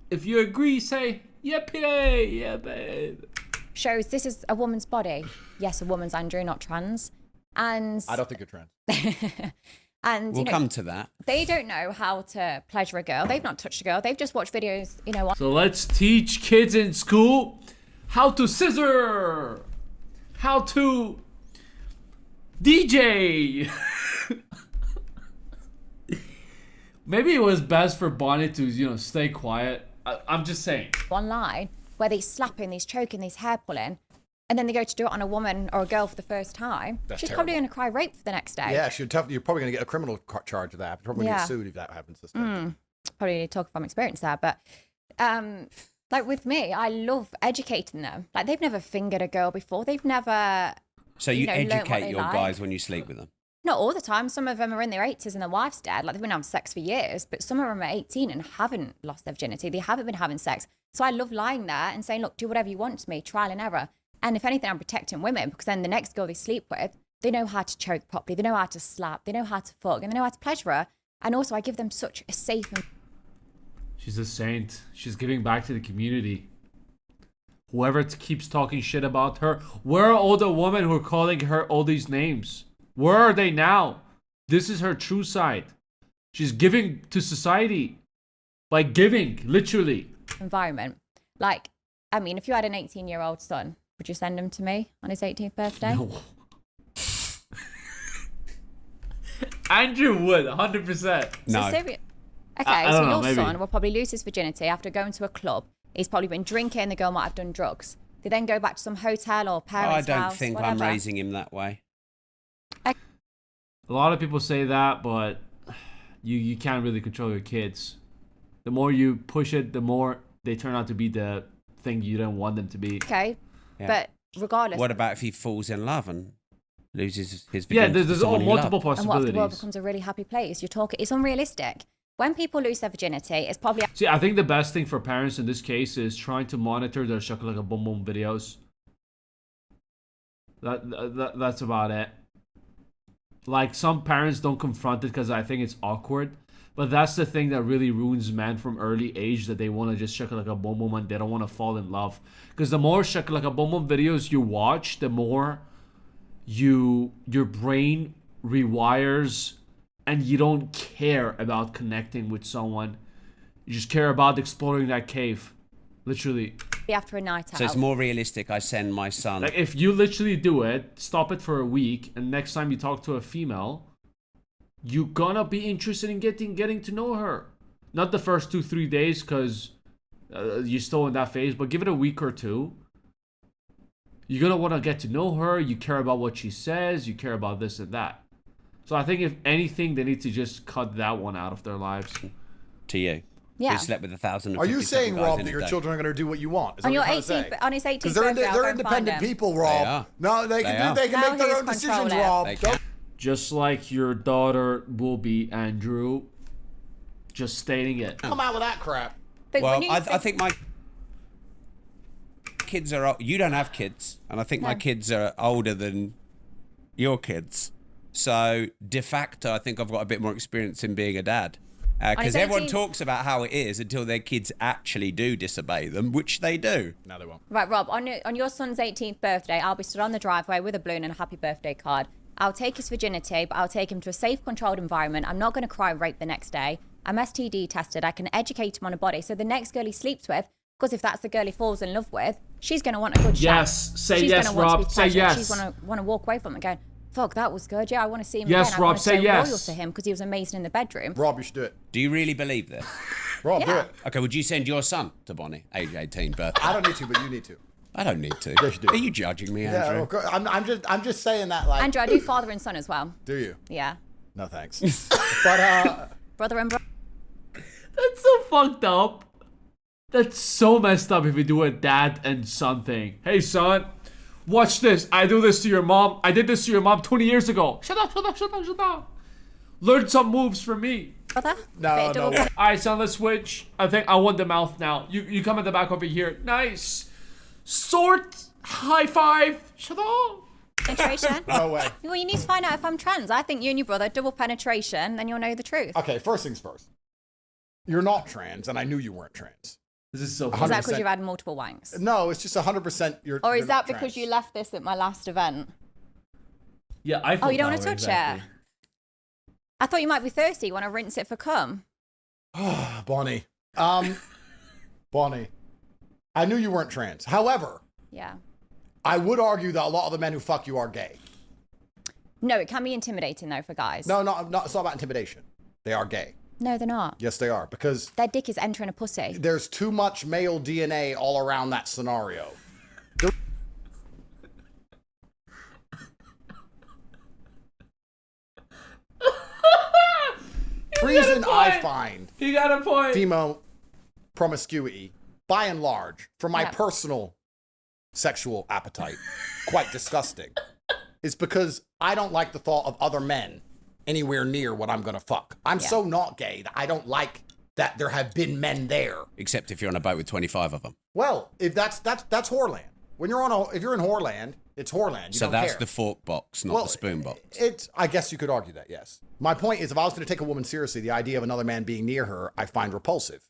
If you agree, say, yippee, yeah, babe. Shows this is a woman's body. Yes, a woman's, Andrew, not trans. And I don't think you're trans. and We'll come to that. they don't know how to pleasure a girl. They've not touched a girl. They've just watched videos, So let's teach kids in school how to scissor, how to DJ. Maybe it was best for Bonnie to, stay quiet. I'm just saying. online where they slapping, these choking, these hair pulling, and then they go to do it on a woman or a girl for the first time. That's She's terrible. probably going to cry rape for the next day. Yeah, you're probably going to get a criminal charge of that. You're probably going to Yeah. get sued if that happens. This time. Probably need to talk from experience there, but like with me, I love educating them. Like they've never fingered a girl before. They've never. So you learnt what educate they your like. guys when you sleep with them. Not all the time. Some of them are in their 80s and their wife's dead. Like they've been having sex for years, but some of them are 18 and haven't lost their virginity. They haven't been having sex. So I love lying there and saying, look, do whatever you want to me, trial and error. And if anything, I'm protecting women because then the next girl they sleep with, they know how to choke properly. They know how to slap. They know how to fuck and they know how to pleasure her. And also I give them such a safe and She's a saint. She's giving back to the community. Whoever keeps talking shit about her, where are all the women who are calling her all these names? Where are they now? This is her true side. She's giving to society. Like giving, literally. environment. Like, I mean, if you had an 18-year-old son, would you send him to me on his 18th birthday? No. Andrew would, 100%. No. So serious. Okay, I so don't know, your maybe. son will probably lose his virginity after going to a club. He's probably been drinking, the girl might have done drugs. They then go back to some hotel or I parents' don't house, think whatever. I'm raising him that way. A lot of people say that, but you can't really control your kids. The more you push it, the more they turn out to be the thing you don't want them to be. Okay, Yeah. but regardless, What about if he falls in love and loses his Yeah, virginity? there's to all someone he multiple loved? and what if the world possibilities. becomes a really happy place? You're talking, it's unrealistic. When people lose their virginity, it's probably... See, I think the best thing for parents in this case is trying to monitor their shakalaka boom boom videos. That's about it. Like, some parents don't confront it because I think it's awkward. But that's the thing that really ruins men from early age, that they want to just shakalaka boom boom and they don't want to fall in love. Because the more shakalaka boom boom videos you watch, the more your brain rewires and you don't care about connecting with someone. You just care about exploring that cave. Literally. After a night out. So it's more realistic. I send my son. Like, if you literally do it, stop it for a week, and next time you talk to a female, you're gonna be interested in getting to know her. Not the first 2-3 days, because you're still in that phase, but give it a week or two. You're gonna want to get to know her. You care about what she says. You care about this and that. So I think if anything, they need to just cut that one out of their lives. To you. Yeah. Who slept with 1,000. Are you saying, Rob, that your children are going to do what you want? Is On that your what you're trying to 18th, say? on his 18th Because birthday, they're independent people, Rob. They are. No, they can make their own decisions, Rob. Just like your daughter will be, Andrew. Just stating it. Come out with that crap. But Well, I think my kids are... You don't have kids. And I think my kids are older than your kids. So, de facto, I think I've got a bit more experience in being a dad. Because everyone talks about how it is until their kids actually do disobey them, which they do. No, they won't. Right, Rob, on your son's 18th birthday, I'll be stood on the driveway with a balloon and a happy birthday card. I'll take his virginity, but I'll take him to a safe, controlled environment. I'm not going to cry rape the next day. I'm STD tested. I can educate him on a body. So the next girl he sleeps with, because if that's the girl he falls in love with, she's going to want a good shot. Yes, say she's yes, gonna want to be Rob. Say pleasured. yes. She's going to want to walk away from it going, fuck, that was good. Yeah, I want to see him yes, again. Rob, I want to say stay yes. loyal to him because he was amazing in the bedroom. Rob, you should do it. Do you really believe this? Rob, do it. Okay, would you send your son to Bonnie, age 18 birthday? I don't need to, but you need to. I don't need to. Yes, you do. Are you judging me, Andrew? Yeah, I'm just saying that, like. Andrew, I do father and son as well. Do you? Yeah. No, thanks. But Brother and brother. That's so fucked up. That's so messed up if you do a dad and son thing. Hey, son, watch this. I do this to your mom. I did this to your mom 20 years ago. Shut up, shut up, shut up, shut up. Learn some moves from me. Brother? No. All Alright, son, let's switch. I think I want the mouth now. You come at the back over here. Nice. Sword. High five. Shut up. penetration. No way. Well, you need to find out if I'm trans. I think you and your brother, double penetration, then you'll know the truth. Okay, first things first. You're not trans, and I knew you weren't trans. This is so Is funny. that because you've had multiple wanks? No, it's just 100% you're. Or is you're that not because trans. you left this at my last event? Yeah, I feel Oh, you don't that want to way, touch exactly. it? I thought you might be thirsty. You want to rinse it for cum? Bonnie. Bonnie. I knew you weren't trans. However, Yeah. I would argue that a lot of the men who fuck you are gay. No, it can be intimidating though for guys. No, it's not about intimidation. They are gay. No, they're not. Yes, they are. Because Their dick is entering a pussy. there's too much male DNA all around that scenario. The reason I find He got a point. female promiscuity, by and large, for my Yeah. personal sexual appetite, quite disgusting, is because I don't like the thought of other men anywhere near what I'm gonna fuck. I'm so not gay that I don't like that there have been men there. Except if you're on a boat with 25 of them. Well, if that's whoreland. When you're if you're in whoreland, it's whoreland. You So don't that's care. the fork box, not the spoon box. I guess you could argue that, yes. My point is, if I was going to take a woman seriously, the idea of another man being near her, I find repulsive.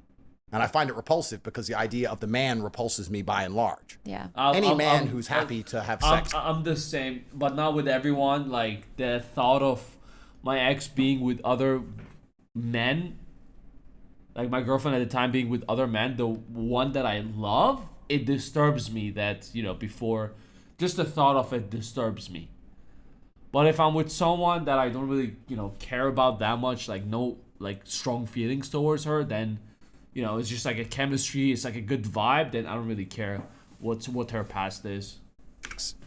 And I find it repulsive because the idea of the man repulses me by and large. Yeah. Any man who's happy to have sex. I'm the same, but not with everyone. Like, the thought of my ex being with other men, like my girlfriend at the time being with other men, the one that I love, it disturbs me that, before, just the thought of it disturbs me. But if I'm with someone that I don't really, care about that much, like no, like strong feelings towards her, then, it's just like a chemistry, it's like a good vibe, then I don't really care what her past is.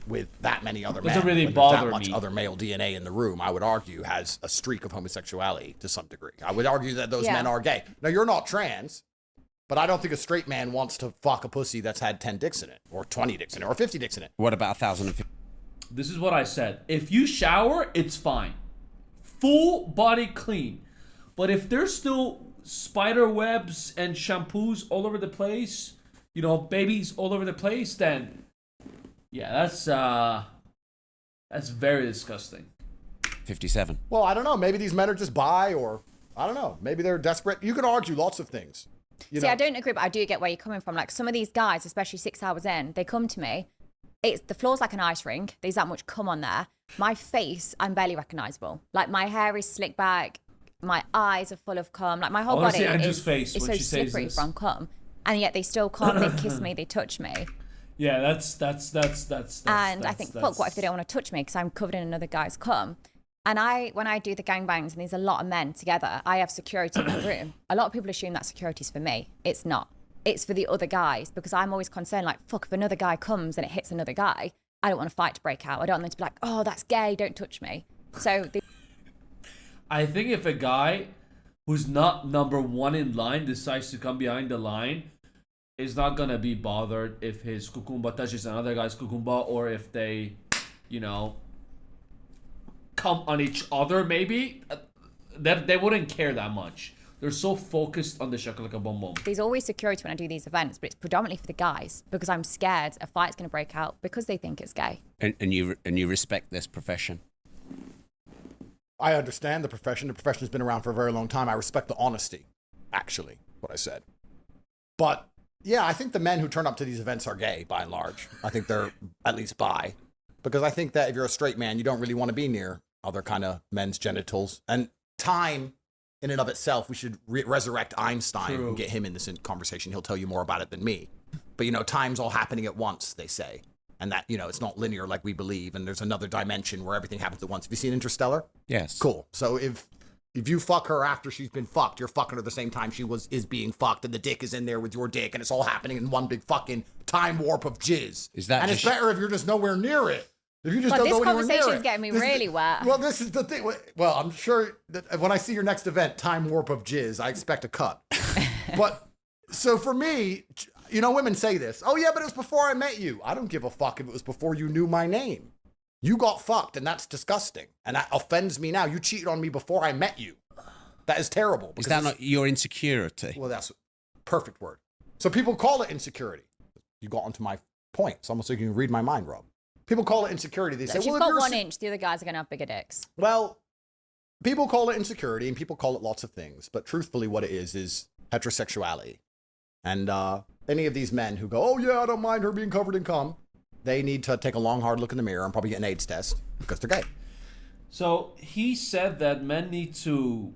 With that many other men, Doesn't really when there's bother that much me. other male DNA in the room, I would argue has a streak of homosexuality to some degree. I would argue that those Yeah. men are gay. Now, you're not trans, but I don't think a straight man wants to fuck a pussy that's had 10 dicks in it, or 20 dicks in it, or 50 dicks in it. What about 1,050? This is what I said. If you shower, it's fine. Full body clean. But if there's still spider webs and shampoos all over the place, you know, babies all over the place, then yeah, that's very disgusting. 57. Well, I don't know. Maybe these men are just bi, or I don't know. Maybe they're desperate. You can argue lots of things. See, I don't agree, but I do get where you're coming from. Like some of these guys, especially 6 hours in, they come to me. The floor's like an ice rink. There's that much cum on there. My face, I'm barely recognizable. Like my hair is slicked back. My eyes are full of cum. Like my whole body is so slippery from cum. And yet they still come. They kiss me. They touch me. Yeah, that's. And I think, fuck, what if they don't want to touch me because I'm covered in another guy's cum? And when I do the gangbangs and there's a lot of men together, I have security in the room. A lot of people assume that security's for me. It's not. It's for the other guys, because I'm always concerned, like, fuck, if another guy comes and it hits another guy, I don't want a fight to break out. I don't want them to be like, oh, that's gay, don't touch me. So I think if a guy who's not number one in line decides to come behind the line, is not going to be bothered if his cucumba touches another guy's cucumba, or if they, you know, come on each other, maybe. That they wouldn't care that much. They're so focused on the shakalaka bum bum. There's always security when I do these events, but it's predominantly for the guys, because I'm scared a fight's going to break out because they think it's gay. And you respect this profession. I understand the profession. The profession has been around for a very long time. I respect the honesty, actually, what I said. But yeah, I think the men who turn up to these events are gay, by and large. I think they're at least bi. Because I think that if you're a straight man, you don't really want to be near other kind of men's genitals. And time, in and of itself, we should resurrect Einstein and get him in this conversation. He'll tell you more about it than me. But, you know, time's all happening at once, they say. And that, you know, it's not linear like we believe. And there's another dimension where everything happens at once. Have you seen Interstellar? Yes. Cool. So if you fuck her after she's been fucked, you're fucking her the same time she is being fucked, and the dick is in there with your dick, and it's all happening in one big fucking time warp of jizz. And it's better if you're just nowhere near it. If you just don't go anywhere near it. This conversation is getting me really wet. Well, this is the thing. Well, I'm sure that when I see your next event, time warp of jizz, I expect a cut. But so for me, you know, women say this. Oh yeah, but it was before I met you. I don't give a fuck if it was before you knew my name. You got fucked, and that's disgusting. And that offends me now. You cheated on me before I met you. That is terrible. Is that not your insecurity? Well, that's a perfect word. So people call it insecurity. You got onto my point. It's almost like you can read my mind, Rob. People call it insecurity. They say, if you've got 1 inch, the other guys are going to have bigger dicks. Well, people call it insecurity, and people call it lots of things. But truthfully, what it is heterosexuality. And any of these men who go, oh yeah, I don't mind her being covered in cum, they need to take a long, hard look in the mirror and probably get an AIDS test because they're gay. So he said that men need to,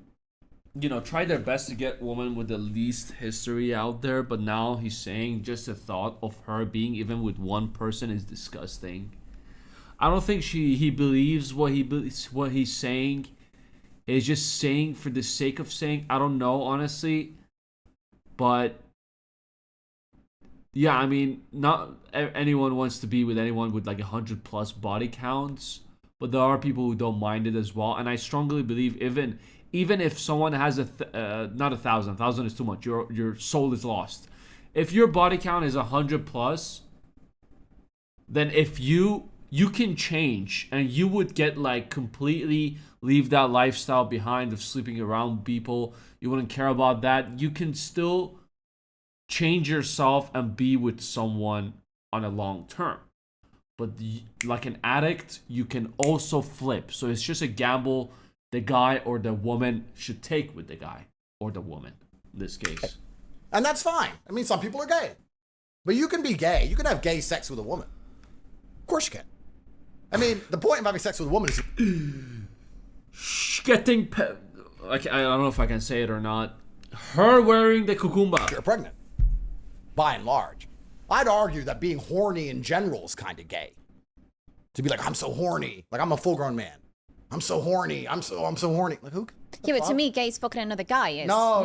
you know, try their best to get women with the least history out there. But now he's saying just the thought of her being even with one person is disgusting. I don't think he believes what he's saying. Is just saying for the sake of saying. I don't know, honestly. But yeah, I mean, not anyone wants to be with anyone with like 100+ body counts, but there are people who don't mind it as well. And I strongly believe even if someone has not 1,000 is too much. Your soul is lost. If your body count is 100+, then if you can change, and you would get like completely leave that lifestyle behind of sleeping around people. You wouldn't care about that. You can still change yourself and be with someone on a long term. But like an addict, you can also flip. So it's just a gamble the guy or the woman should take with the guy or the woman in this case. And that's fine. I mean, some people are gay. But you can be gay. You can have gay sex with a woman. Of course you can. I mean, the point of having sex with a woman is getting like, I don't know if I can say it or not. Her wearing the cucumba. You're pregnant. By and large. I'd argue that being horny in general is kind of gay. To be like, I'm so horny. Like, I'm a full-grown man. I'm so horny. I'm so horny. Like, who? Yeah, but to me, gay's fucking another guy. Is no.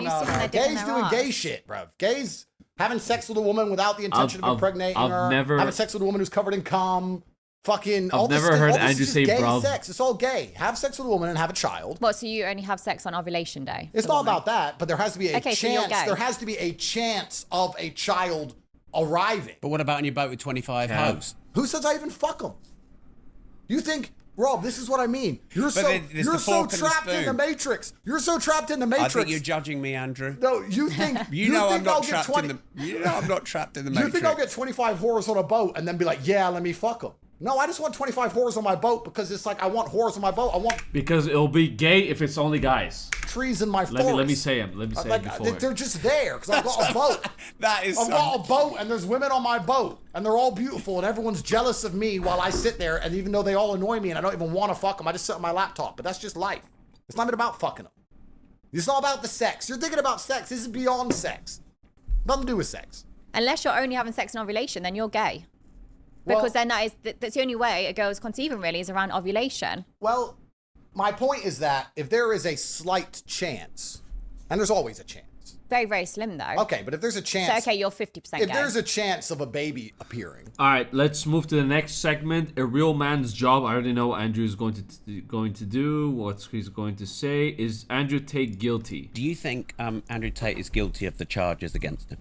Gay's doing gay shit, bro. Gay's having sex with a woman without the intention of impregnating her. Having sex with a woman who's covered in cum. Fucking. I've never heard Andrew say bruv. Sex. It's all gay. Have sex with a woman and have a child. What? So you only have sex on ovulation day? It's not about that, but there has to be a chance. So there has to be a chance of a child arriving. But what about on your boat with 25 hoes? Who says I even fuck them? You think Rob, this is what I mean. You're so trapped in the Matrix. You're so trapped in the Matrix. I think you're judging me, Andrew. No, you think I'm not trapped in the. You know I'm not trapped in the Matrix. You think I'll get 25 whores on a boat and then be like, yeah, let me fuck them? No, I just want 25 whores on my boat because it's like I want whores on my boat. Because it'll be gay if it's only guys. Trees in my forest. Let me say them. Let me say them before. They're just there because I've got a boat. I've got a boat and there's women on my boat and they're all beautiful and everyone's jealous of me while I sit there, and even though they all annoy me and I don't even want to fuck them, I just sit on my laptop. But that's just life. It's not even about fucking them. It's not about the sex. You're thinking about sex. This is beyond sex. Nothing to do with sex. Unless you're only having sex in ovulation, then you're gay. Because then that's the only way a girl's conceiving really is around ovulation. Well, my point is that if there is a slight chance, and there's always a chance. Very, very slim though. Okay, but if there's a chance. So, okay, you're 50% gay. If there's a chance of a baby appearing. All right, let's move to the next segment. A real man's job. I already know what Andrew is going to do, what he's going to say. Is Andrew Tate guilty? Do you think Andrew Tate is guilty of the charges against him?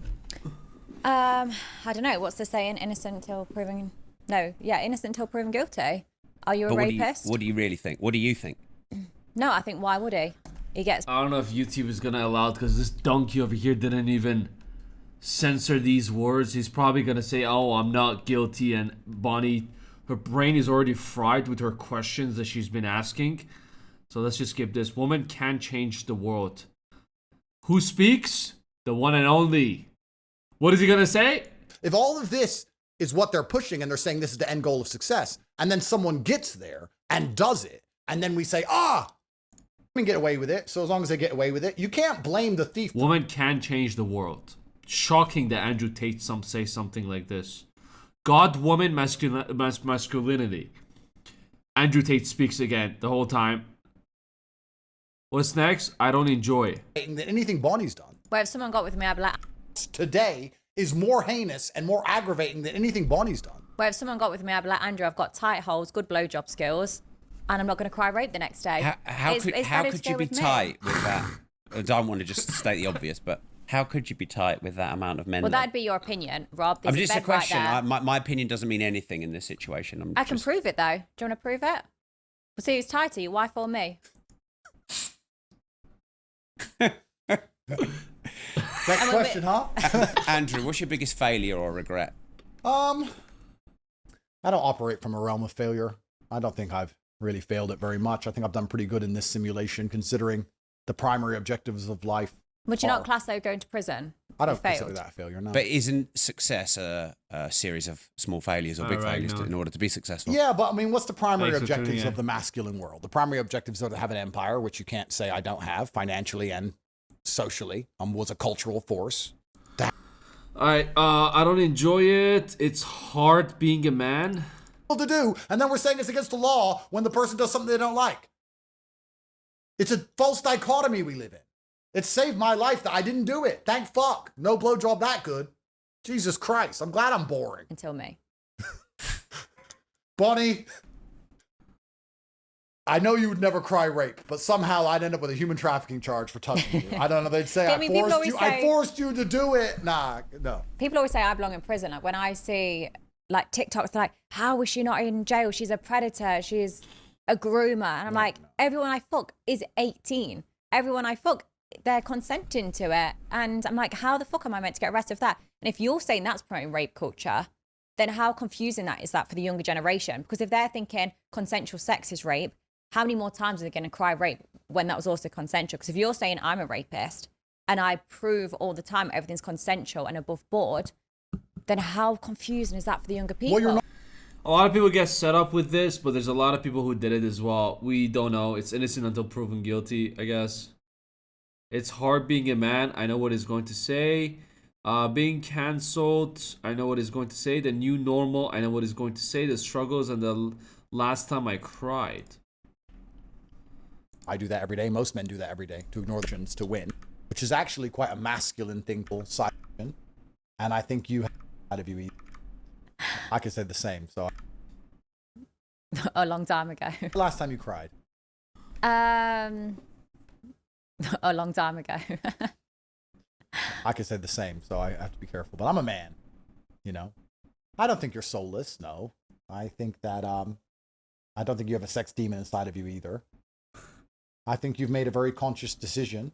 I don't know. What's the saying? Innocent until proven... No, yeah, innocent until proven guilty. Are you a rapist? What do you really think? What do you think? No, I think why would he? He gets... I don't know if YouTube is going to allow it because this donkey over here didn't even censor these words. He's probably going to say, oh, I'm not guilty. And Bonnie, her brain is already fried with her questions that she's been asking. So let's just skip this. Woman can change the world. Who speaks? The one and only. What is he going to say? If all of this is what they're pushing and they're saying this is the end goal of success, and then someone gets there and does it, and then we say, I can get away with it. So as long as they get away with it, you can't blame the thief. Woman can change the world. Shocking that Andrew Tate say something like this. God, woman, masculinity. Andrew Tate speaks again the whole time. What's next? I don't enjoy anything Bonnie's done. Well, if someone got with me, I'd be like... Today is more heinous and more aggravating than anything Bonnie's done. Well, if someone got with me, I'd be like, Andrew, I've got tight holes, good blowjob skills, and I'm not going to cry rape the next day. How could you be tight with that? I don't want to just state the obvious, but how could you be tight with that amount of men? Well, that'd be your opinion, Rob. I'm just a question. My opinion doesn't mean anything in this situation. I can prove it, though. Do you want to prove it? We'll see who's tighter, your wife or me. Next question, huh? Andrew, what's your biggest failure or regret? I don't operate from a realm of failure. I don't think I've really failed it very much. I think I've done pretty good in this simulation, considering the primary objectives of life. Would you not class though going to prison? I don't consider that a failure, no. But isn't success a series of small failures or big failures in order to be successful? Yeah, but I mean, what's the primary objectives of the masculine world? The primary objectives are to have an empire, which you can't say I don't have financially and socially. Was a cultural force. I don't enjoy it. It's hard being a man. To do, and then we're saying it's against the law when the person does something they don't like. It's a false dichotomy we live in. It saved my life that I didn't do it. Thank fuck. No blowjob that good. Jesus Christ. I'm glad I'm boring. Until me. Bonnie, I know you would never cry rape, but somehow I'd end up with a human trafficking charge for touching you. I don't know. They'd say, I forced you to do it. Nah, no. People always say I belong in prison. Like when I see like TikToks, they're like, how is she not in jail? She's a predator. She's a groomer. And I'm like, everyone I fuck is 18. Everyone I fuck, they're consenting to it. And I'm like, how the fuck am I meant to get arrested for that? And if you're saying that's promoting rape culture, then how confusing is that for the younger generation? Because if they're thinking consensual sex is rape, how many more times are they going to cry rape when that was also consensual? Because if you're saying I'm a rapist and I prove all the time everything's consensual and above board, then how confusing is that for the younger people? Well, a lot of people get set up with this, but there's a lot of people who did it as well. We don't know. It's innocent until proven guilty, I guess. It's hard being a man. I know what he's going to say. Being cancelled. I know what he's going to say. The new normal. I know what he's going to say. The struggles and the last time I cried. I do that every day. Most men do that every day to ignore the chance to win, which is actually quite a masculine thing. And I think you out of you. I could say the same. So a long time ago. Last time you cried? A long time ago. I could say the same, so I have to be careful. But I'm a man, you know. I don't think you're soulless. No, I think that I don't think you have a sex demon inside of you either. I think you've made a very conscious decision.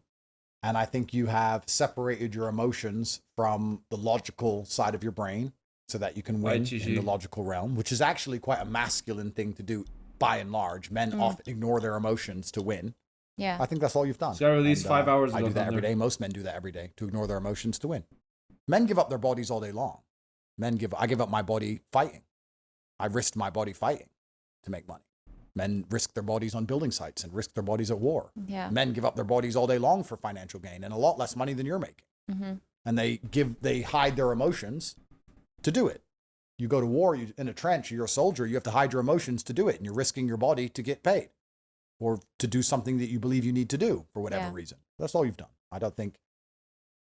And I think you have separated your emotions from the logical side of your brain so that you can win in the logical realm, which is actually quite a masculine thing to do by and large. Men often ignore their emotions to win. Yeah. I think that's all you've done. So I released 5 hours ago. I do that every day. Most men do that every day, to ignore their emotions to win. Men give up their bodies all day long. I give up my body fighting. I risked my body fighting to make money. Men risk their bodies on building sites and risk their bodies at war. Yeah. Men give up their bodies all day long for financial gain and a lot less money than you're making. Mm-hmm. And they hide their emotions to do it. You go to war, in a trench, you're a soldier, you have to hide your emotions to do it. And you're risking your body to get paid or to do something that you believe you need to do for whatever reason. That's all you've done. I don't think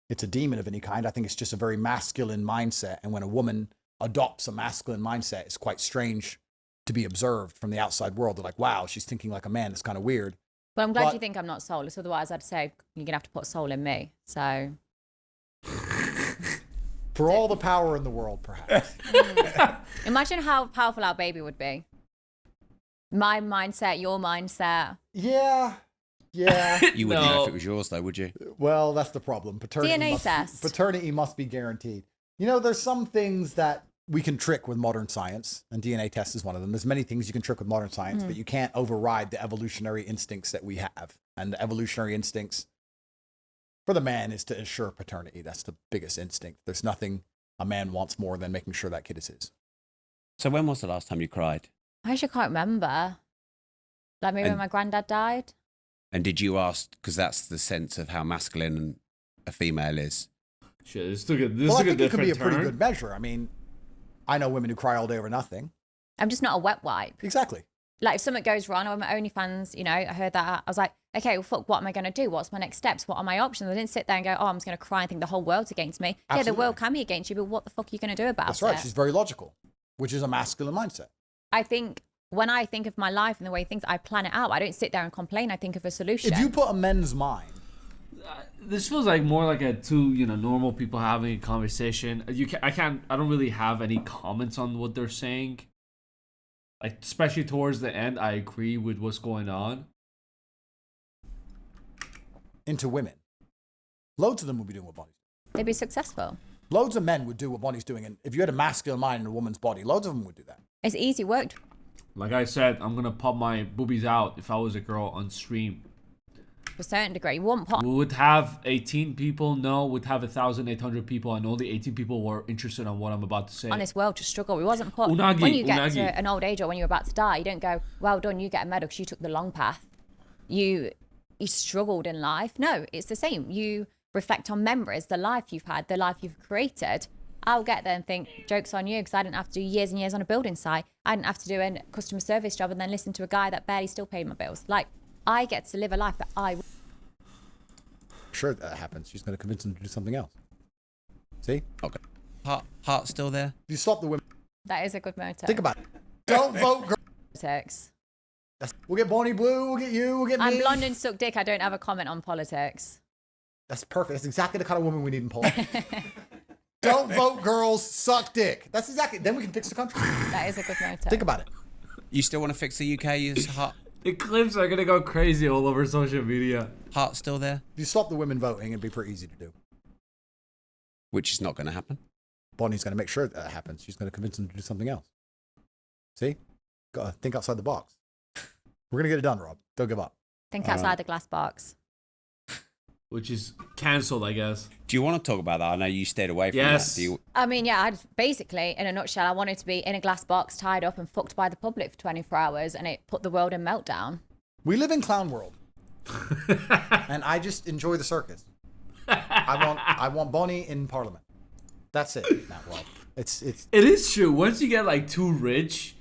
it's a demon of any kind. I think it's just a very masculine mindset. And when a woman adopts a masculine mindset, it's quite strange to be observed from the outside world. They're like, wow, she's thinking like a man. That's kind of weird. But I'm glad you think I'm not soulless. Otherwise, I'd say you're going to have to put soul in me. So. For all the power in the world, perhaps. Imagine how powerful our baby would be. My mindset, your mindset. Yeah. You wouldn't know if it was yours, though, would you? Well, that's the problem. DNA test. Paternity must be guaranteed. You know, there's some things that we can trick with modern science, and DNA test is one of them. There's many things you can trick with modern science, but you can't override the evolutionary instincts that we have. And the evolutionary instincts for the man is to ensure paternity. That's the biggest instinct. There's nothing a man wants more than making sure that kid is his. So when was the last time you cried? I actually can't remember. Like maybe when my granddad died. And did you ask, because that's the sense of how masculine a female is. Shit, this took a I think it could be a pretty turn. good measure. I mean, I know women who cry all day over nothing. I'm just not a wet wipe. Exactly. Like if something goes wrong, on my OnlyFans, you know, I heard that. I was like, okay, well, fuck, what am I going to do? What's my next steps? What are my options? I didn't sit there and go, oh, I'm just going to cry and think the whole world's against me. Absolutely. Yeah, the world can be against you, but what the fuck are you going to do about it? That's right. She's very logical, which is a masculine mindset. I think when I think of my life and the way things, I plan it out. I don't sit there and complain. I think of a solution. If you put a men's mind. This feels like more like a two, normal people having a conversation. I don't really have any comments on what they're saying. Like, especially towards the end, I agree with what's going on. Into women. Loads of them would be doing what Bonnie's doing. They'd be successful. Loads of men would do what Bonnie's doing. And if you had a masculine mind in a woman's body, loads of them would do that. It's easy work. Like I said, I'm going to pop my boobies out if I was a girl on stream. To a certain degree. You wouldn't pop. We would have 18 people. No, we'd have 1,800 people, and only 18 people were interested on what I'm about to say. On this world to struggle. We wasn't put. Unagi, when you get unagi. to an old age or when you're about to die, you don't go, well done, you get a medal because you took the long path. You struggled in life. No, it's the same. You reflect on memories, the life you've had, the life you've created. I'll get there and think, joke's on you, because I didn't have to do years and years on a building site. I didn't have to do a customer service job and then listen to a guy that barely still paid my bills. Like, I get to live a life that I... Sure, that happens. She's going to convince him to do something else. See? Okay. Heart still there? If you stop the women... That is a good motive. Think about it. Don't vote girl. Politics. We'll get Bonnie Blue, we'll get you, we'll get me. I'm blonde and suck dick. I don't have a comment on politics. That's perfect. That's exactly the kind of woman we need in politics. Don't vote girls, suck dick. That's exactly... Then we can fix the country. That is a good motive. Think about it. You still want to fix the UK's heart? The clips are gonna go crazy all over social media. Heart still there? If you stop the women voting, it'd be pretty easy to do. Which is not going to happen. Bonnie's going to make sure that happens. She's going to convince them to do something else. See? Gotta think outside the box. We're going to get it done, Rob. Don't give up. Think outside the glass box. Which is cancelled, I guess. Do you want to talk about that? I know you stayed away from Yes. that. I mean, yeah, basically, in a nutshell, I wanted to be in a glass box, tied up and fucked by the public for 24 hours, and it put the world in meltdown. We live in clown world. And I just enjoy the circus. I want Bonnie in Parliament. That's it. Not well. It is true. Once you get like too rich,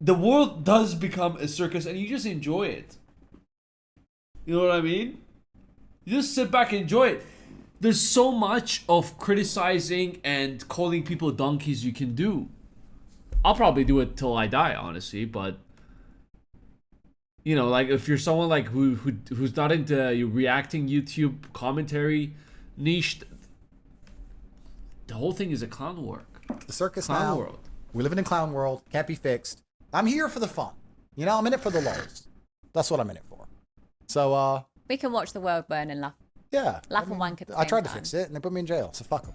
the world does become a circus and you just enjoy it. You know what I mean? You just sit back and enjoy it. There's so much of criticizing and calling people donkeys you can do. I'll probably do it till I die, honestly, but like if you're someone like who's not into reacting YouTube commentary niche, the whole thing is a clown work. The circus clown now. World. We live in a clown world. Can't be fixed. I'm here for the fun. You know, I'm in it for the lulz. That's what I'm in it for. So, we can watch the world burn and laugh. Yeah. Laugh and wank at the same I tried time. to fix it, and they put me in jail, so fuck them.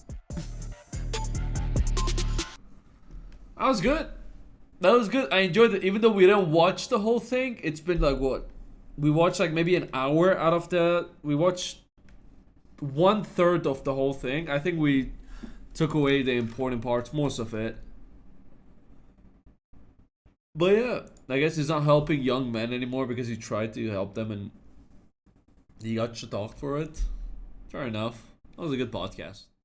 That was good. That was good. I enjoyed it. Even though we didn't watch the whole thing, it's been like what? We watched like maybe an hour out of the... We watched 1/3 of the whole thing. I think we took away the important parts, most of it. But yeah, I guess he's not helping young men anymore because he tried to help them and he got shit talked for it. Fair enough. That was a good podcast.